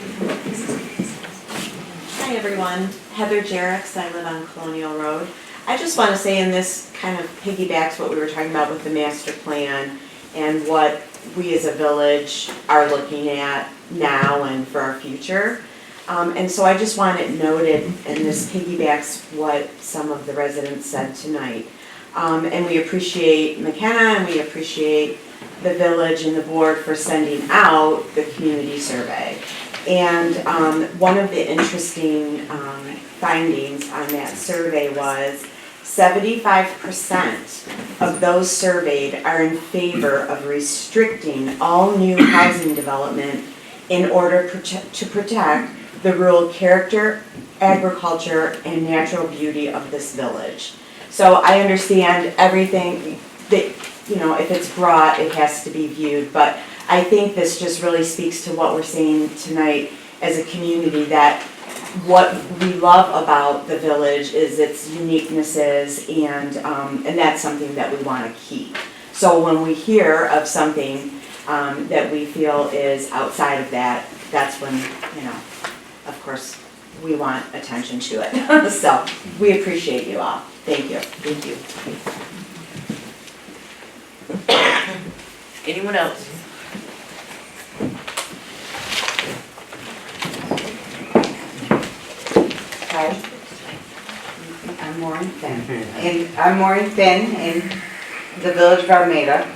R: Hi everyone, Heather Jerriks, I live on Colonial Road. I just want to say, and this kind of piggybacks what we were talking about with the master plan and what we as a village are looking at now and for our future. And so I just want it noted, and this piggybacks what some of the residents said tonight. And we appreciate McKenna and we appreciate the village and the board for sending out the community survey. And one of the interesting findings on that survey was 75% of those surveyed are in favor of restricting all new housing development in order to protect the rural character, agriculture, and natural beauty of this village. So I understand everything that, you know, if it's brought, it has to be viewed, but I think this just really speaks to what we're saying tonight as a community, that what we love about the village is its uniquenesses, and that's something that we want to keep. So when we hear of something that we feel is outside of that, that's when, you know, of course, we want attention to it. So we appreciate you all. Thank you.
A: Thank you. Anyone else?
E: Hi. I'm Maureen Finn. And I'm Maureen Finn in the village of Armada,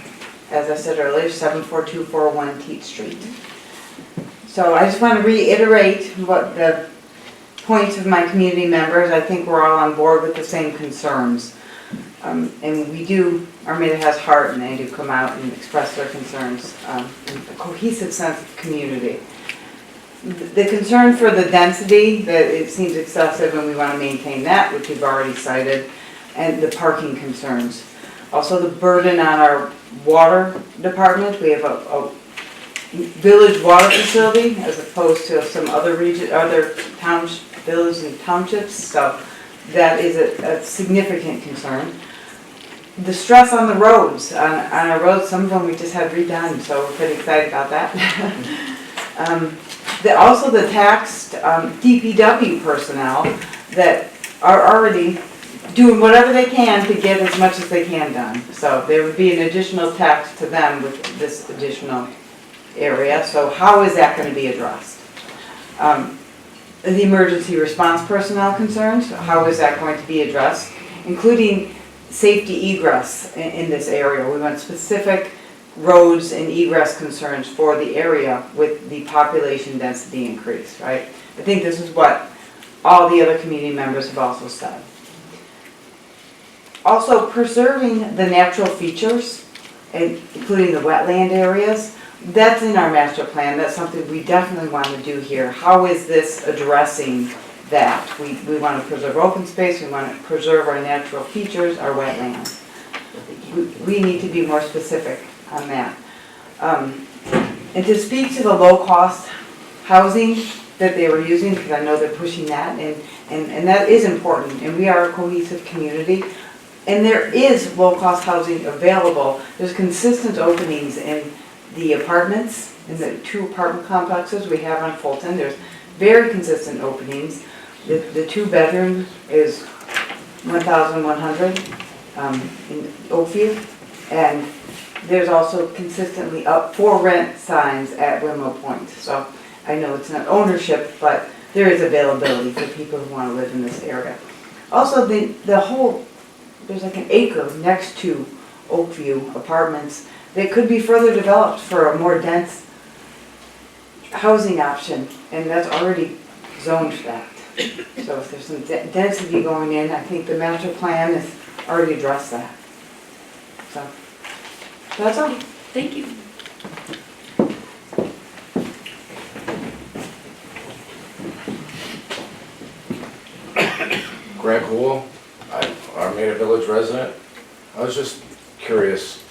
E: as I said earlier, 74241 Teat Street. So I just want to reiterate what the points of my community members. I think we're all on board with the same concerns. And we do, Armada has heart, and they do come out and express their concerns in a cohesive sense of community. The concern for the density, that it seems excessive and we want to maintain that, which we've already cited, and the parking concerns. Also the burden on our water department. We have a village water facility as opposed to some other region, other towns, villages and townships. So that is a significant concern. The stress on the roads, on our roads, some of them we just had redone, so we're pretty excited about that. Also the taxed DPW personnel that are already doing whatever they can to get as much as they can done. So there would be an additional tax to them with this additional area. So how is that going to be addressed? The emergency response personnel concerns, how is that going to be addressed? Including safety egress in this area. We want specific roads and egress concerns for the area with the population density increase, right? I think this is what all the other community members have also said. Also, preserving the natural features, including the wetland areas, that's in our master plan. That's something we definitely want to do here. How is this addressing that? We want to preserve open space, we want to preserve our natural features, our wetlands. We need to be more specific on that. And to speak to the low-cost housing that they were using, because I know they're pushing that, and that is important, and we are a cohesive community. And there is low-cost housing available. There's consistent openings in the apartments, in the 2 apartment complexes we have on Fulton. There's very consistent openings. The 2-bedroom is 1,100 in Oakview, and there's also consistently up for rent signs at Wimmo Point. So I know it's not ownership, but there is availability for people who want to live in this area. Also, the whole, there's like an acre next to Oakview Apartments that could be further developed for a more dense housing option, and that's already zoned that. So if there's some density going in, I think the master plan has already addressed that. So that's all.
A: Thank you.
S: Greg Hool, I'm Armada Village resident. I was just curious.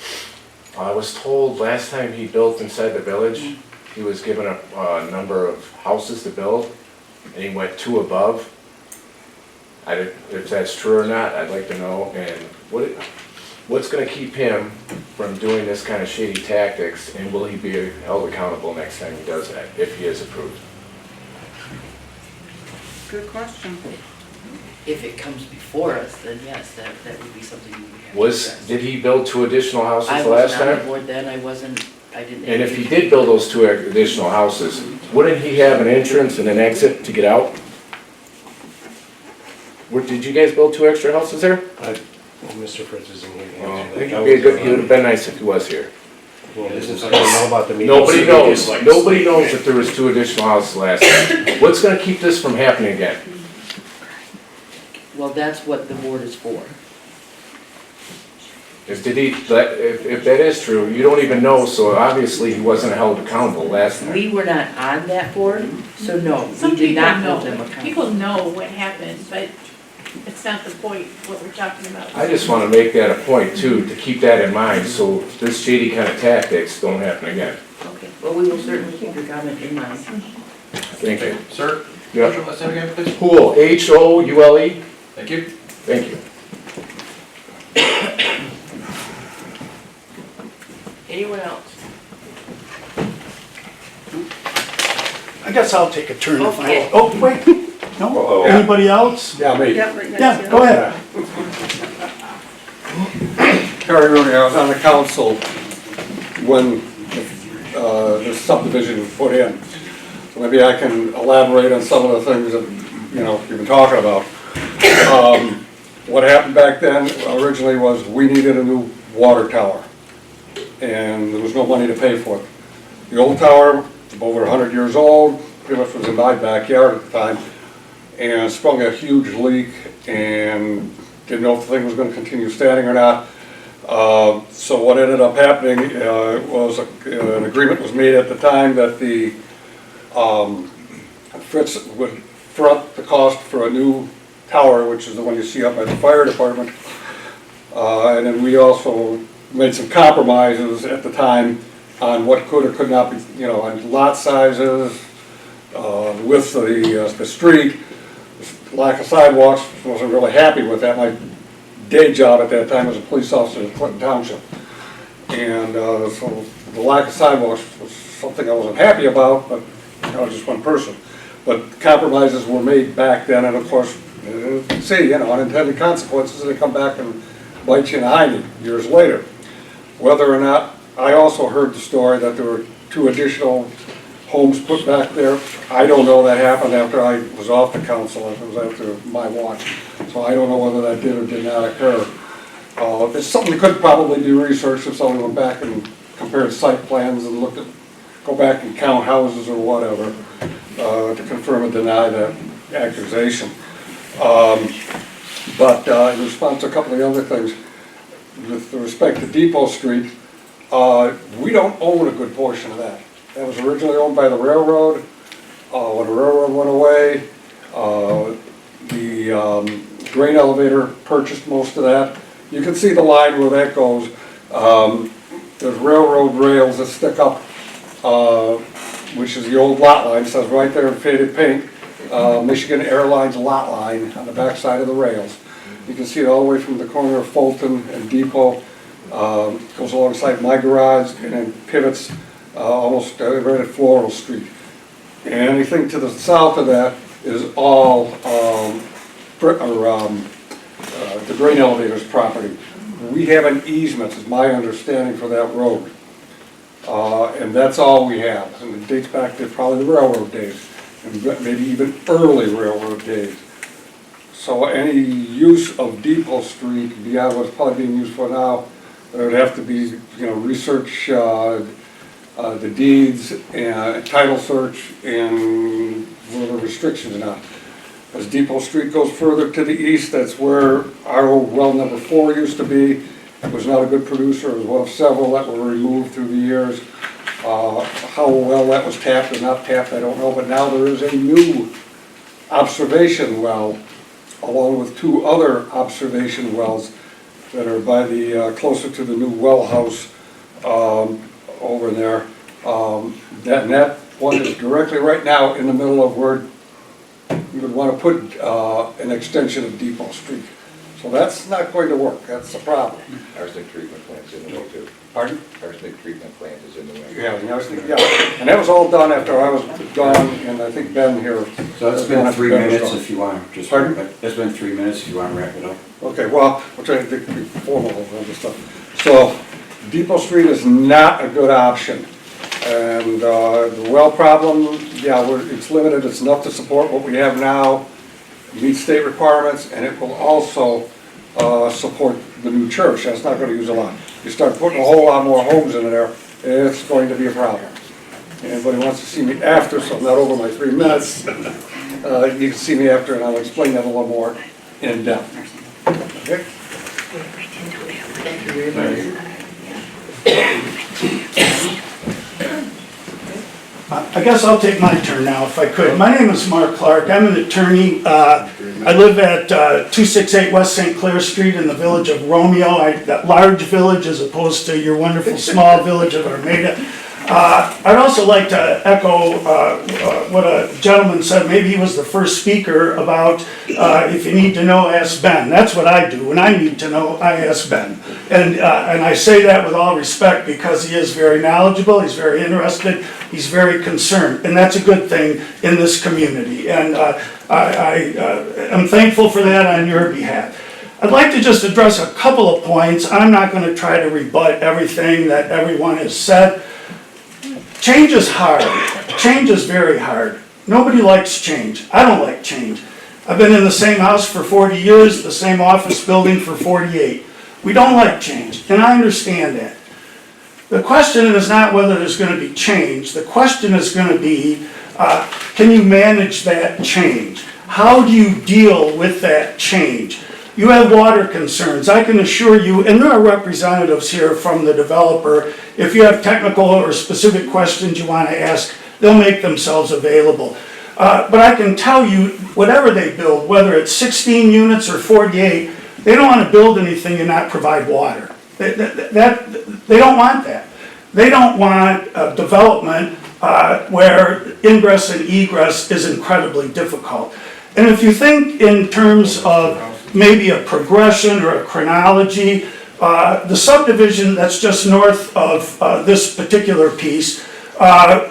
S: I was told last time he built inside the village, he was given a number of houses to build, and he went 2 above. If that's true or not, I'd like to know. And what's going to keep him from doing this kind of shady tactics, and will he be held accountable next time he does that, if he is approved?
E: Good question.
A: If it comes before us, then yes, that would be something we would have to address.
S: Did he build 2 additional houses
A: I
S: last
A: wasn't on the
S: time?
A: board then, I didn't.
S: And if he did build those 2 additional houses, wouldn't he have an entrance and an exit to get out? Did you guys build 2 extra houses there?
B: Mr. Fritz isn't here.
S: I think he would have been nice if he was here.
B: Well, this is, I don't know about the meeting.
S: Nobody knows that there was 2 additional houses last time. What's gonna keep this from happening again?
A: Well, that's what the board is for.
S: If that is true, you don't even know, so obviously he wasn't held accountable last time.
A: We were not on that board, so no,
T: Some
A: we did
T: people
A: not
T: know,
A: hold them accountable.
T: people know what happened, but it's not the point, what we're talking about.
S: I just wanna make that a point too, to keep that in mind, so this shady kind of tactics don't happen again.
A: Okay, well, we will certainly keep your comment in mind.
S: Thank you.
C: Sir?
S: Yeah.
C: What's your last name again, please?
S: Houle, Houle.
C: Thank you.
S: Thank you.
A: Anyone else?
B: I guess I'll take a turn if I.
A: Okay.
B: Oh, wait, no, anybody else?
K: Yeah, me.
B: Yeah, go ahead.
K: Terry Rooney, I was on the council when the subdivision was put in. So maybe I can elaborate on some of the things that, you've been talking about. What happened back then originally was we needed a new water tower, and there was no money to pay for it. The old tower, over 100 years old, pretty much was in my backyard at the time, and sprung a huge leak, and didn't know if the thing was going to continue standing or not. So what ended up happening was an agreement was made at the time that the Fritz would front the cost for a new tower, which is the one you see up by the fire department. And then we also made some compromises at the time on what could or could not be, on lot sizes, width of the street,
B: lack of sidewalks, wasn't really happy with that. My day job at that time was a police officer in Clinton Township. And so the lack of sidewalks was something I wasn't happy about, but I was just one person. But compromises were made back then, and of course, see, unintended consequences, and they come back and bite you in the hiney years later. Whether or not, I also heard the story that there were 2 additional homes put back there. I don't know, that happened after I was off the council, it was after my watch. So I don't know whether that did or did not occur. It's something that could probably be researched if someone went back and compared site plans and looked at, go back and count houses or whatever, to confirm or deny that accusation. But in response to a couple of the other things, with respect to Depot Street, we don't own a good portion of that. That was originally owned by the railroad. When the railroad went away, the grain elevator purchased most of that. You can see the line where that goes. There's railroad rails that stick up, which is the old lot line. It says right there in faded pink, Michigan Airlines lot line on the back side of the rails. You can see it all the way from the corner of Fulton and Depot, goes alongside my garage, and then pivots almost right at Floral Street. And anything to the south of that is all the grain elevator's property. We have an easement, is my understanding, for that road. And that's all we have. And it dates back to probably the railroad days, and maybe even early railroad days. So any use of Depot Street beyond what's probably being used for now, there would have to be, research the deeds and title search and whatever restrictions are not. As Depot Street goes further to the east, that's where our old well number 4 used to be. It was not a good producer. It was one of several that were removed through the years. How well that was tapped or not tapped, I don't know, but now there is a new observation well, along with 2 other observation wells that are by the, closer to the new well house over there. That one is directly right now in the middle of where you would want to put an extension of Depot Street. So that's not going to work, that's the problem.
F: Arsenic treatment plant's in the way too.
B: Pardon?
F: Arsenic treatment plant is in the way.
B: Yeah, the arsenic, yeah. And that was all done after I was gone, and I think Ben here.
D: So it's been 3 minutes if you want to just.
B: Pardon?
D: It's been 3 minutes if you want to wrap it up.
B: Okay, well, we're trying to be formal over this stuff. So, Depot Street is not a good option. And the well problem, yeah, it's limited, it's enough to support what we have now, meet state requirements, and it will also support the new church. That's not going to use a lot. You start putting a whole lot more homes in there, it's going to be a problem. Anybody wants to see me after, so I'm not over my 3 minutes, you can see me after and I'll explain that a little more in depth. Okay?
O: Thank you very much.
K: I guess I'll take my turn now if I could. My name is Mark Clark. I'm an attorney. I live at 268 West St. Clair Street in the village of Romeo, that large village as opposed to your wonderful small village of Armada. I'd also like to echo what a gentleman said. Maybe he was the first speaker about if you need to know, ask Ben. That's what I do. When I need to know, I ask Ben. And I say that with all respect because he is very knowledgeable, he's very interested, he's very concerned. And that's a good thing in this community. And I am thankful for that on your behalf. I'd like to just address a couple of points. I'm not going to try to rebut everything that everyone has said. Change is hard. Change is very hard. Nobody likes change. I don't like change. I've been in the same house for 40 years, the same office building for 48. We don't like change, and I understand that. The question is not whether there's going to be change. The question is going to be, can you manage that change? How do you deal with that change? You have water concerns. I can assure you, and there are representatives here from the developer, if you have technical or specific questions you want to ask, they'll make themselves available. But I can tell you, whatever they build, whether it's 16 units or 48, they don't want to build anything and not provide water. They don't want that. They don't want a development where ingress and egress is incredibly difficult.
B: And if you think in terms of maybe a progression or a chronology, the subdivision that's just north of this particular piece,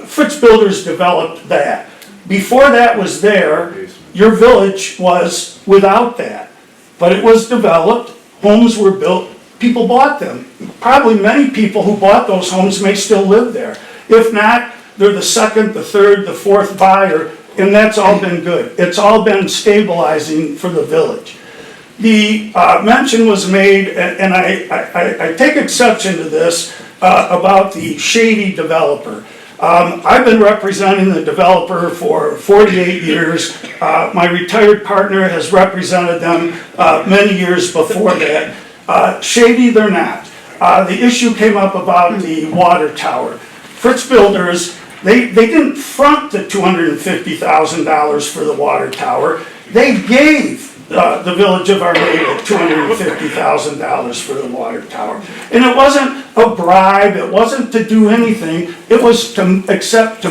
B: Fritz Builders developed that. Before that was there, your village was without that. But it was developed, homes were built, people bought them. Probably many people who bought those homes may still live there. If not, they're the second, the third, the fourth buyer, and that's all been good. It's all been stabilizing for the village. The mention was made, and I take exception to this, about the shady developer. I've been representing the developer for 48 years. My retired partner has represented them many years before that. Shady, they're not. The issue came up about the water tower. Fritz Builders, they didn't front the $250,000 for the water tower. They gave the village of Armada $250,000 for the water tower. And it wasn't a bribe, it wasn't to do anything, it was to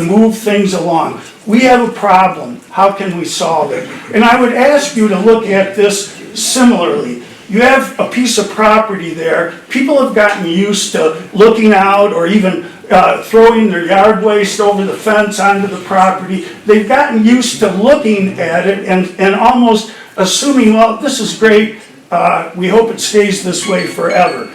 B: move things along. We have a problem, how can we solve it? And I would ask you to look at this similarly. You have a piece of property there, people have gotten used to looking out or even throwing their yard waste over the fence onto the property. They've gotten used to looking at it and almost assuming, well, this is great, we hope it stays this way forever.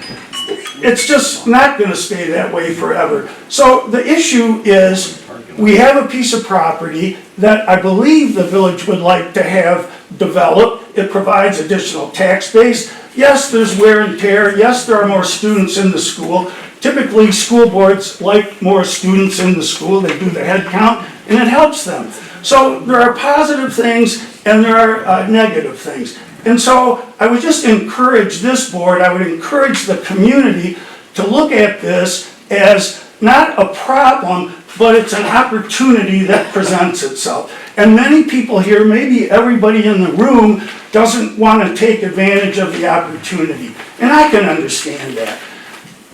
B: It's just not going to stay that way forever. So the issue is, we have a piece of property that I believe the village would like to have developed. It provides additional tax base. Yes, there's wear and tear. Yes, there are more students in the school. Typically, school boards like more students in the school. They do the head count, and it helps them. So there are positive things and there are negative things. And so I would just encourage this board, I would encourage the community to look at this as not a problem, but it's an opportunity that presents itself. And many people here, maybe everybody in the room, doesn't want to take advantage of the opportunity. And I can understand that.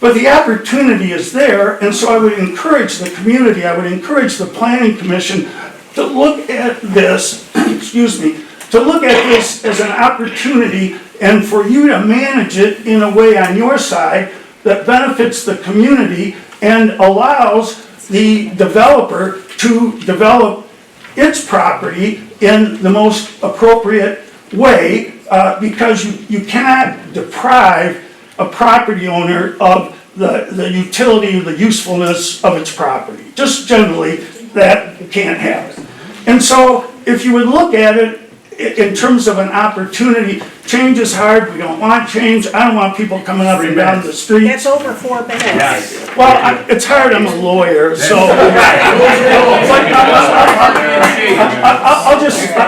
B: But the opportunity is there, and so I would encourage the community, I would encourage the Planning Commission to look at this, excuse me, to look at this as an opportunity and for you to manage it in a way on your side that benefits the community and allows the developer to develop its property in the most appropriate way, because you cannot deprive a property owner of the utility or the usefulness of its property. Just generally, that can't happen. And so, if you would look at it in terms of an opportunity, change is hard, we don't want change, I don't want people coming up and down the street.
P: It's over 4 minutes.
B: Yes. Well, it's hard, I'm a lawyer, so.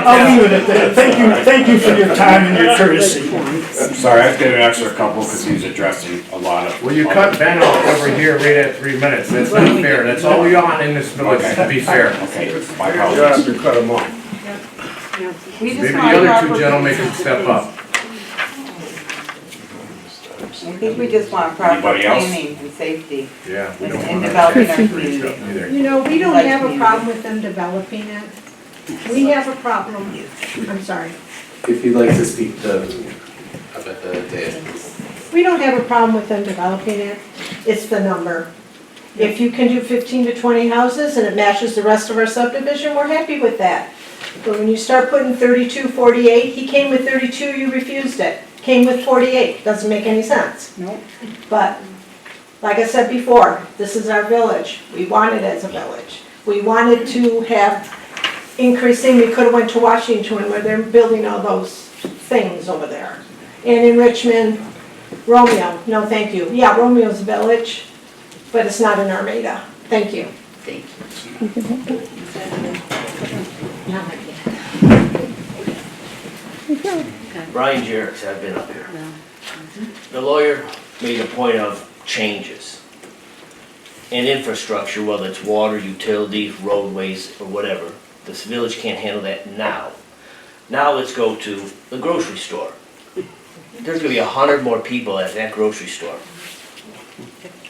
B: I'll leave it at that. Thank you for your time and your courtesy.
D: Sorry, I have to get an extra couple because he was addressing a lot of.
S: Well, you cut Ben off over here right at 3 minutes, that's not fair, that's all we want in this village, to be fair.
D: Okay, my apologies.
S: You cut him off.
E: We just
S: Maybe the
E: want
S: other
E: proper
S: two gentlemen can step up.
E: I think we just want proper
D: Anybody else?
E: planning and safety
S: Yeah. we
E: in
S: don't
E: in
S: want
E: developing our
S: that.
E: community.
S: Either.
P: You know, we don't
E: Like
P: have a
E: community.
P: problem with them developing it. We have a problem, I'm sorry.
G: If you'd like to speak to, up at the dais.
P: We don't have a problem with them developing it. It's the number. If you can do 15 to 20 houses and it matches the rest of our subdivision, we're happy with that. But when you start putting 32, 48, he came with 32, you refused it. Came with 48, doesn't make any sense.
E: Nope.
P: But, like I said before, this is our village. We want it as a village. We wanted to have increasing, we could have went to Washington where they're building all those things over there. And in Richmond, Romeo, no thank you. Yeah, Romeo's a village, but it's not in Armada. Thank you.
A: Thank you.
U: Brian Jerks, I've been up here. The lawyer made a point of changes in infrastructure, whether it's water, utilities, roadways, or whatever. This village can't handle that now. Now let's go to the grocery store. There's gonna be 100 more people at that grocery store.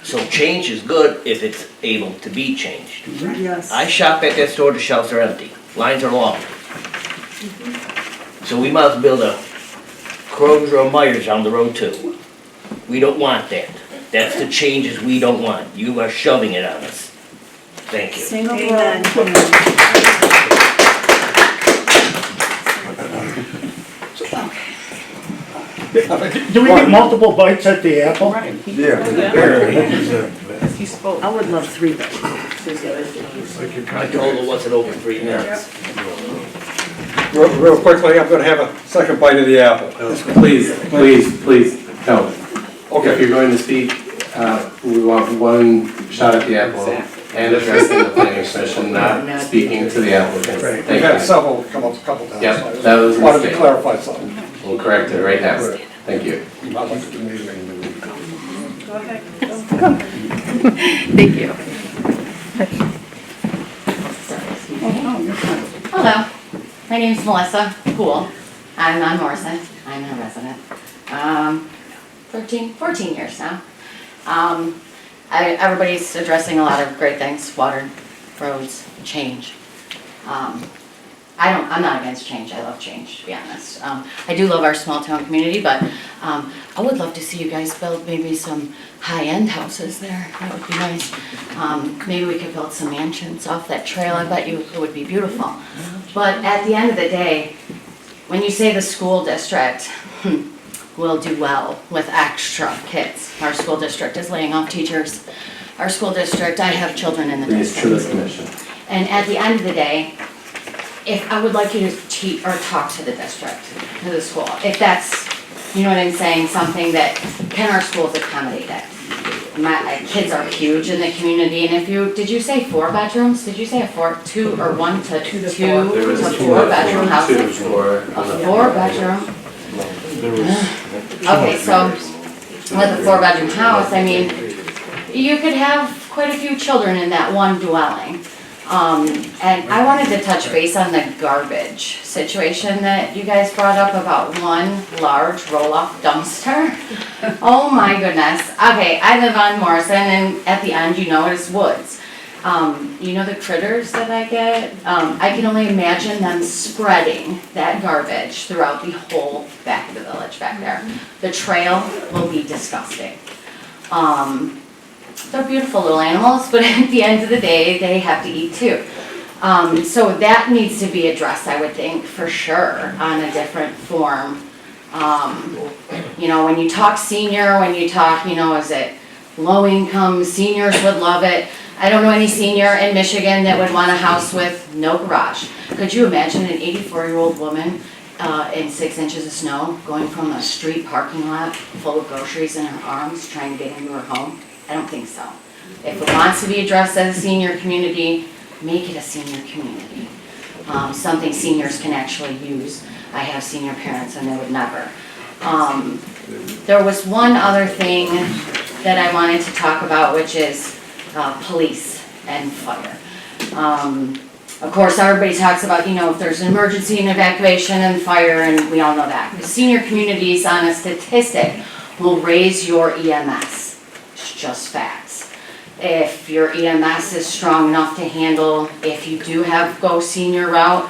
U: So change is good if it's able to be changed.
E: Yes.
U: I shop at that store, the shelves are empty, lines are long. So we must build a Kroger or Myers on the road too. We don't want that. That's the changes we don't want. You are shoving it on us. Thank you.
O: Single road.
B: Do we get multiple bites at the apple?
O: He spoke. I would love 3 bites.
U: I told her what's it over 3 minutes.
B: Real quickly, I'm gonna have a second bite of the apple.
G: Please, no. Okay. If you're going to speak, we want one shot at the apple and addressing the planning commission, not speaking to the applicant.
B: We've
G: Thank
B: had
G: you.
B: several come up a couple times.
G: Yep, that was a
B: Wanted to
G: mistake.
B: clarify something.
G: We'll correct it right now. Thank you.
O: Go ahead.
I: Thank you.
L: Hello, my name's Melissa Poole. I'm on Morrison. I'm a resident. 14 years now. Everybody's addressing a lot of great things, water, roads, change. I'm not against change, I love change, to be honest. I do love our small town community, but I would love to see you guys build maybe some high-end houses there, that would be nice. Maybe we could build some mansions off that trail, I bet you it would be beautiful. But at the end of the day, when you say the school district will do well with extra kids, our school district is laying off teachers. Our school district, I have children in the
G: Please, to the
L: district.
G: commission.
L: And at the end of the day, if I would like you to teach or talk to the district, to the school, if that's, you know what I'm saying, something that, can our schools accommodate it? My kids are huge in the community, and if you, did you say 4 bedrooms? Did you say a 2 or 1 to 2 to 4 bedroom houses? A 4 bedroom? Okay, so with a 4 bedroom house, I mean, you could have quite a few children in that one dwelling. And I wanted to touch base on the garbage situation that you guys brought up about one large roll-off dumpster. Oh my goodness. Okay, I live on Morrison and at the end, you know, it's woods. You know the critters that I get? I can only imagine them spreading that garbage throughout the whole back of the village back there. The trail will be disgusting. They're beautiful little animals, but at the end of the day, they have to eat too. So that needs to be addressed, I would think, for sure, on a different form. You know, when you talk senior, when you talk, you know, is it low income, seniors would love it. I don't know any senior in Michigan that would want a house with no garage. Could you imagine an 84-year-old woman in 6 inches of snow going from a street parking lot full of groceries in her arms trying to get into her home? I don't think so. If it wants to be addressed as a senior community, make it a senior community. Something seniors can actually use. I have senior parents and they would never. There was one other thing that I wanted to talk about, which is police and fire. Of course, everybody talks about, you know, if there's an emergency and evacuation and fire, and we all know that. The senior communities, on a statistic, will raise your EMS. It's just facts. If your EMS is strong enough to handle, if you do have go senior route,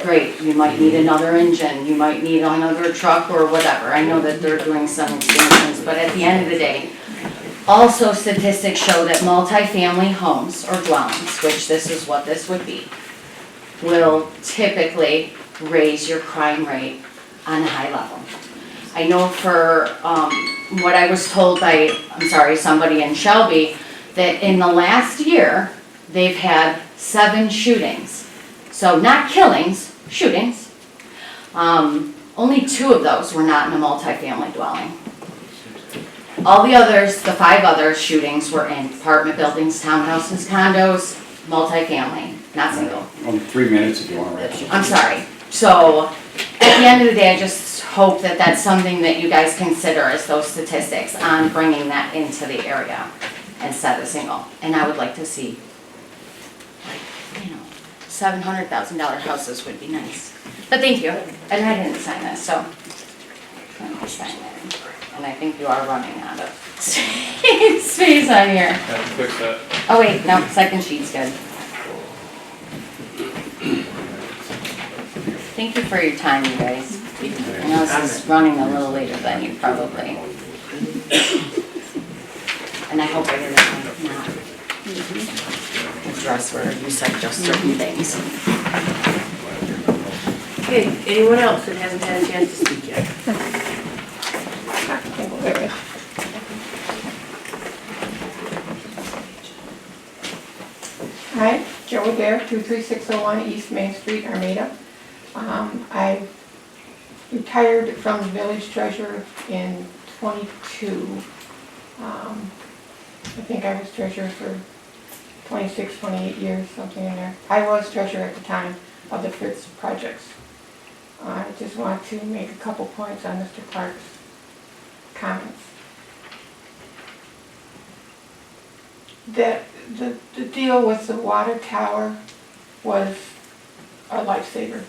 L: great, you might need another engine, you might need another truck or whatever. I know that they're doing some expansions, but at the end of the day, also statistics show that multifamily homes or dwellings, which this is what this would be, will typically raise your crime rate on a high level. I know for what I was told by, somebody in Shelby, that in the last year, they've had 7 shootings. So not killings, shootings. Only 2 of those were not in a multifamily dwelling. All the others, the 5 other shootings were in apartment buildings, townhouses, condos, multifamily, not single.
D: 3 minutes if you want to wrap it.
L: I'm sorry. So at the end of the day, I just hope that that's something that you guys consider as those statistics on bringing that into the area instead of single. And I would like to see, like, you know, $700,000 houses would be nice. But thank you. And I didn't sign this, so let me sign it. And I think you are running out of space on here.
C: Have to fix that.
L: Oh wait, no, second sheet's good. Thank you for your time, you guys. I know this is running a little later than you probably. And I hope I didn't not address where you said just certain things.
A: Okay, anyone else that hasn't had a chance to speak yet?
H: Hi, Joe Adair, 23601 East Main Street, Armada. I retired from village treasurer in '22. I think I was treasurer for 26, 28 years, something in there. I was treasurer at the time of the Fritz projects. I just want to make a couple points on Mr. Clark's comments. That the deal with the water tower was a lifesaver.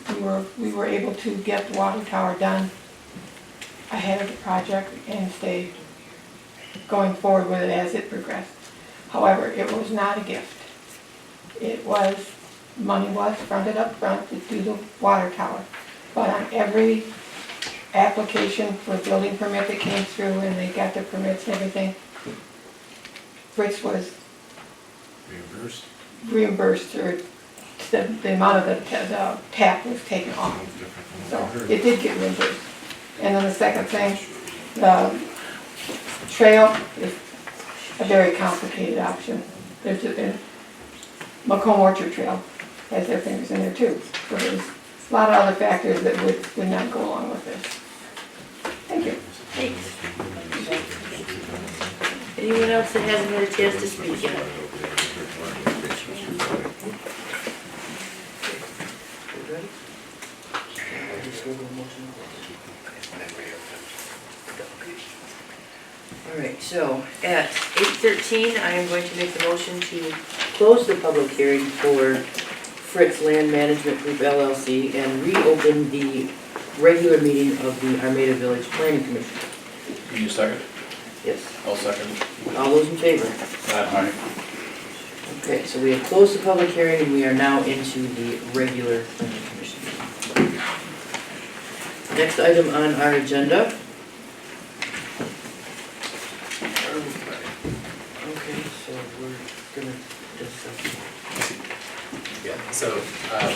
H: We were able to get the water tower done ahead of the project and stay going forward with it as it progressed. However, it was not a gift. It was, money was fronted up front to do the water tower. But on every application for a building permit that came through and they got the permits and everything, Fritz was reimbursed, or the amount of the tap was taken off. So it did get reimbursed. And then the second thing, the trail is a very complicated option. There's a Macomb Orchard Trail has their fingers in there too. So there's a lot of other factors that would not go along with this. Thank you.
A: Thanks. Anyone else that hasn't had a chance to speak yet? All right, so at 8:13, I am going to make the motion to close the public hearing for Fritz Land Management Group LLC and reopen the regular meeting of the Armada Village Planning Commission.
C: You second?
A: Yes.
C: I'll second.
A: All those in favor?
C: Aye.
A: Okay, so we have closed the public hearing and we are now into the regular planning commission. Next item on our agenda. Okay, so we're gonna discuss.
G: Yeah, so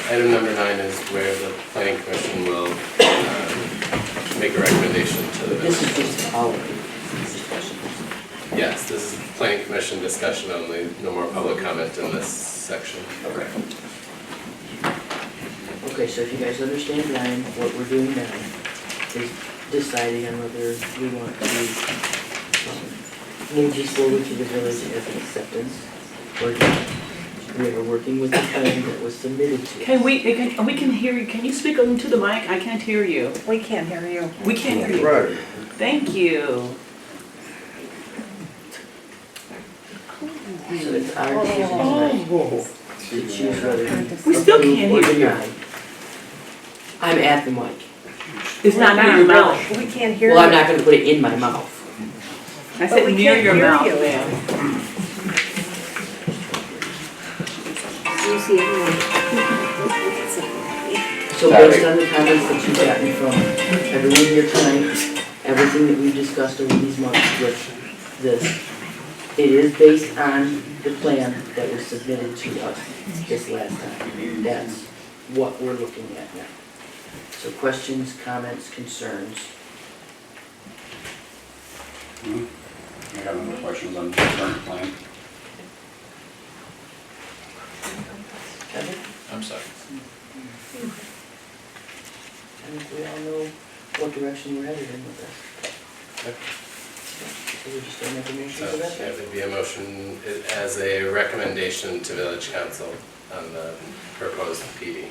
G: item number 9 is where the planning commission will make a recommendation to the village.
A: This is just our discussion.
G: Yes, this is planning commission discussion only, no more public comment in this section.
A: Okay. Okay, so if you guys understand, Brian, what we're doing now is deciding on whether we want to move this forward to the village as an acceptance or not. We are working with the plan that was submitted to us.
T: We can hear you. Can you speak into the mic? I can't hear you.
E: We can't hear you.
T: We can't hear you.
B: Right.
T: Thank you.
A: So it's our decision tonight to choose whether to
T: We still can't
A: approve or
T: hear you.
A: deny. I'm at the mic.
T: It's not near your mouth.
E: We can't hear you.
A: Well, I'm not gonna put it in my mouth.
T: I said near your mouth, ma'am.
A: So based on the comments that you've gotten from everyone here tonight, everything that we've discussed over these months with this, it is based on the plan that was submitted to us this last time. That's what we're looking at now. So questions, comments, concerns?
D: I got no more questions on the current plan.
A: Kevin?
C: I'm sorry.
A: I think we all know what direction we're headed in with this.
G: Okay.
A: So we just don't make a motion
G: So
A: for that?
G: it would be a motion as a recommendation to village council on the proposed PD.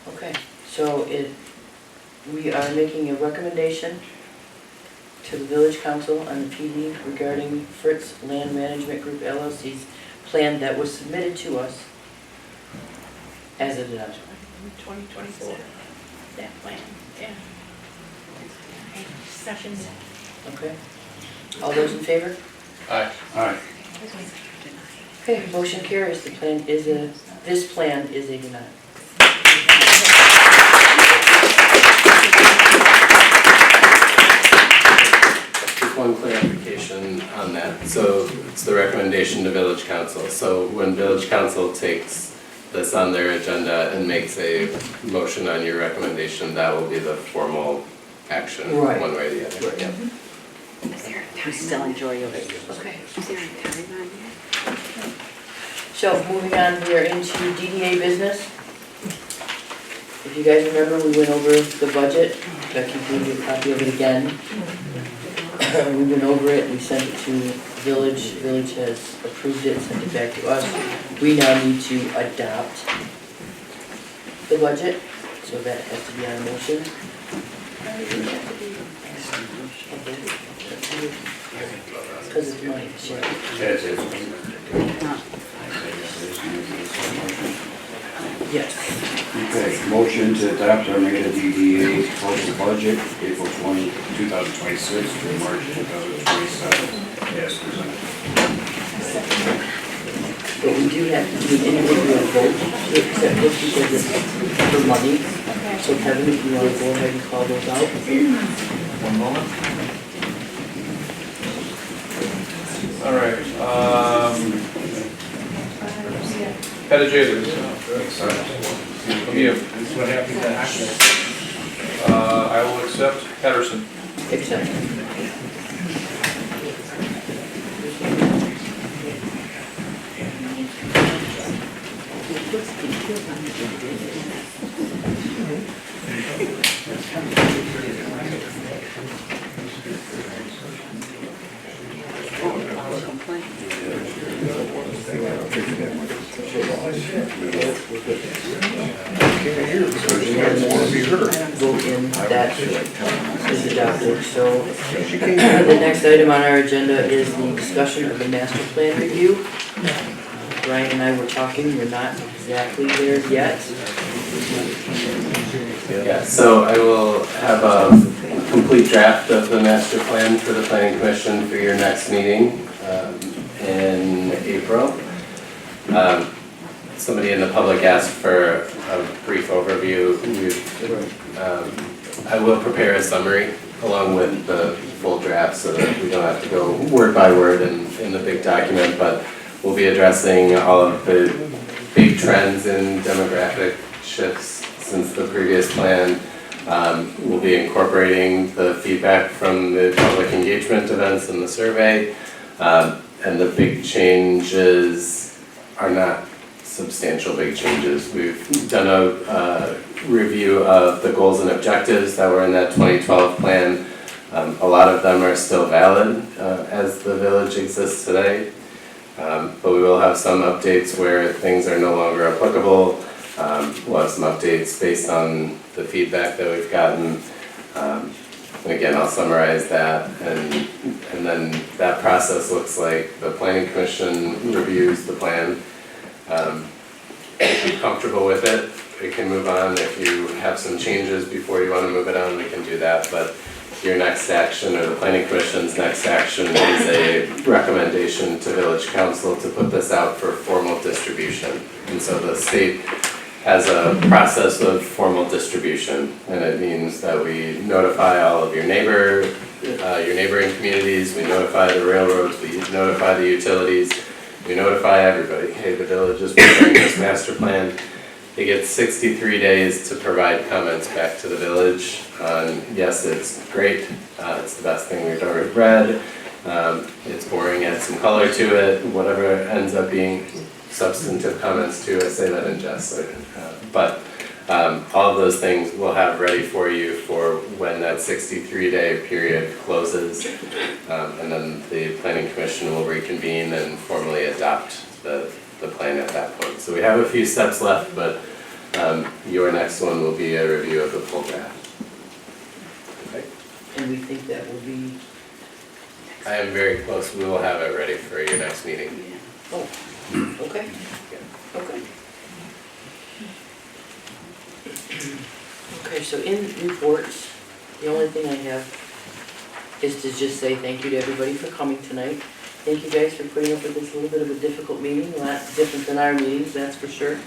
A: Okay, so we are making a recommendation to the village council on the PD regarding Fritz Land Management Group LLC's plan that was submitted to us as a deduction.
T: 2024. That plan, yeah. Sessions.
A: Okay? All those in favor?
C: Aye.
D: Aye.
A: Okay, motion carries. This plan is a denial.
G: Yeah, so it's the recommendation to village council. So when village council takes this on their agenda and makes a motion on your recommendation, that will be the formal action,
A: Right.
G: one way or the other.
A: Right.
G: Yeah.
R: We still enjoy you.
A: Okay.
R: Is there a time on here?
A: So moving on, we are into DDA business. If you guys remember, we went over the budget. Becky gave you a copy of it again. We went over it, we sent it to Village. Village has approved it, sent it back to us. We now need to adopt the budget, so that has to be on motion. Because it's money, yes.
D: Okay, motion to adopt Armada DDA proposed budget, April 2026 to March 2027, as presented.
A: But we do have to do an individual vote to accept this because it's for money. So Kevin, if you want to go ahead and call those out.
J: One moment. All right, Pettigrew. What happened to I will accept Patterson.
A: Accept. Vote in, that is adopted. So the next item on our agenda is the discussion of the master plan review. Ryan and I were talking, we're not exactly there yet.
G: Yeah, so I will have a complete draft of the master plan for the planning commission for your next meeting in April. Somebody in the public asked for a brief overview. I will prepare a summary along with the full draft so that we don't have to go word by word in the big document, but we'll be addressing all of the big trends in demographic shifts since the previous plan. We'll be incorporating the feedback from the public engagement events and the survey. And the big changes are not substantial big changes. We've done a review of the goals and objectives that were in that 2012 plan. A lot of them are still valid as the village exists today. But we will have some updates where things are no longer applicable. We'll have some updates based on the feedback that we've gotten. And again, I'll summarize that, and then that process looks like the planning commission reviews the plan. If you're comfortable with it, we can move on. If you have some changes before you want to move it on, we can do that. But your next action, or the planning commission's next action, is a recommendation to village council to put this out for formal distribution. And so the state has a process of formal distribution, and it means that we notify all of your neighboring communities, we notify the railroads, we notify the utilities, we notify everybody, hey, the village is preparing this master plan. They get 63 days to provide comments back to the village on, yes, it's great, it's the best thing we've ever read, it's boring, add some color to it, whatever ends up being substantive comments too, I say that in jest, but all of those things we'll have ready for you for when that 63-day period closes, and then the planning commission will reconvene and formally adopt the plan at that point. So we have a few steps left, but your next one will be a review of the full draft. Okay.
A: And we think that will be,
G: I am very close, we will have it ready for your next meeting.
A: oh, okay, okay. Okay, so in reports, the only thing I have is to just say thank you to everybody for coming tonight. Thank you guys for putting up with this little bit of a difficult meeting, a lot different than our meetings, that's for sure.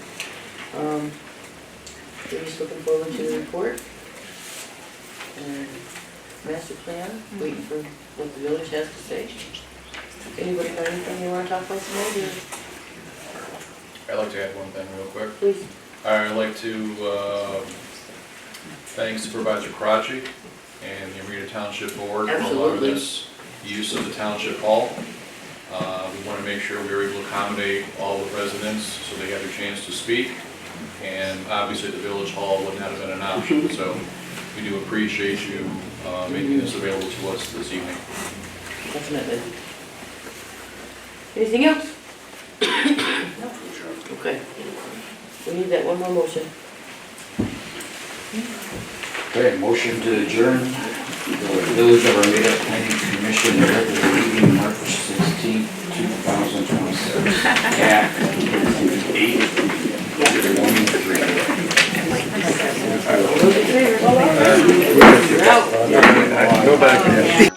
A: We're just looking forward to the report. And master plan, waiting for what the village has to say. Anybody got anything they wanna talk about tonight, or
J: I'd like to add one thing real quick.
A: please?
J: I'd like to thank Supervisor Karachi and the Armada Township Board for allowing
A: Absolutely.
J: this use of the township hall. We want to make sure we are able to accommodate all the residents so they have a chance to speak. And obviously, the village hall would not have been an option, so we do appreciate you making this available to us this evening.
A: Definitely. Anything else? Okay. We need that one more motion.
D: Okay, motion to adjourn the Village of Armada Planning Commission regular meeting March 16th, 2026 at 8:13.
A: All those in favor? You're out.
F: Go back.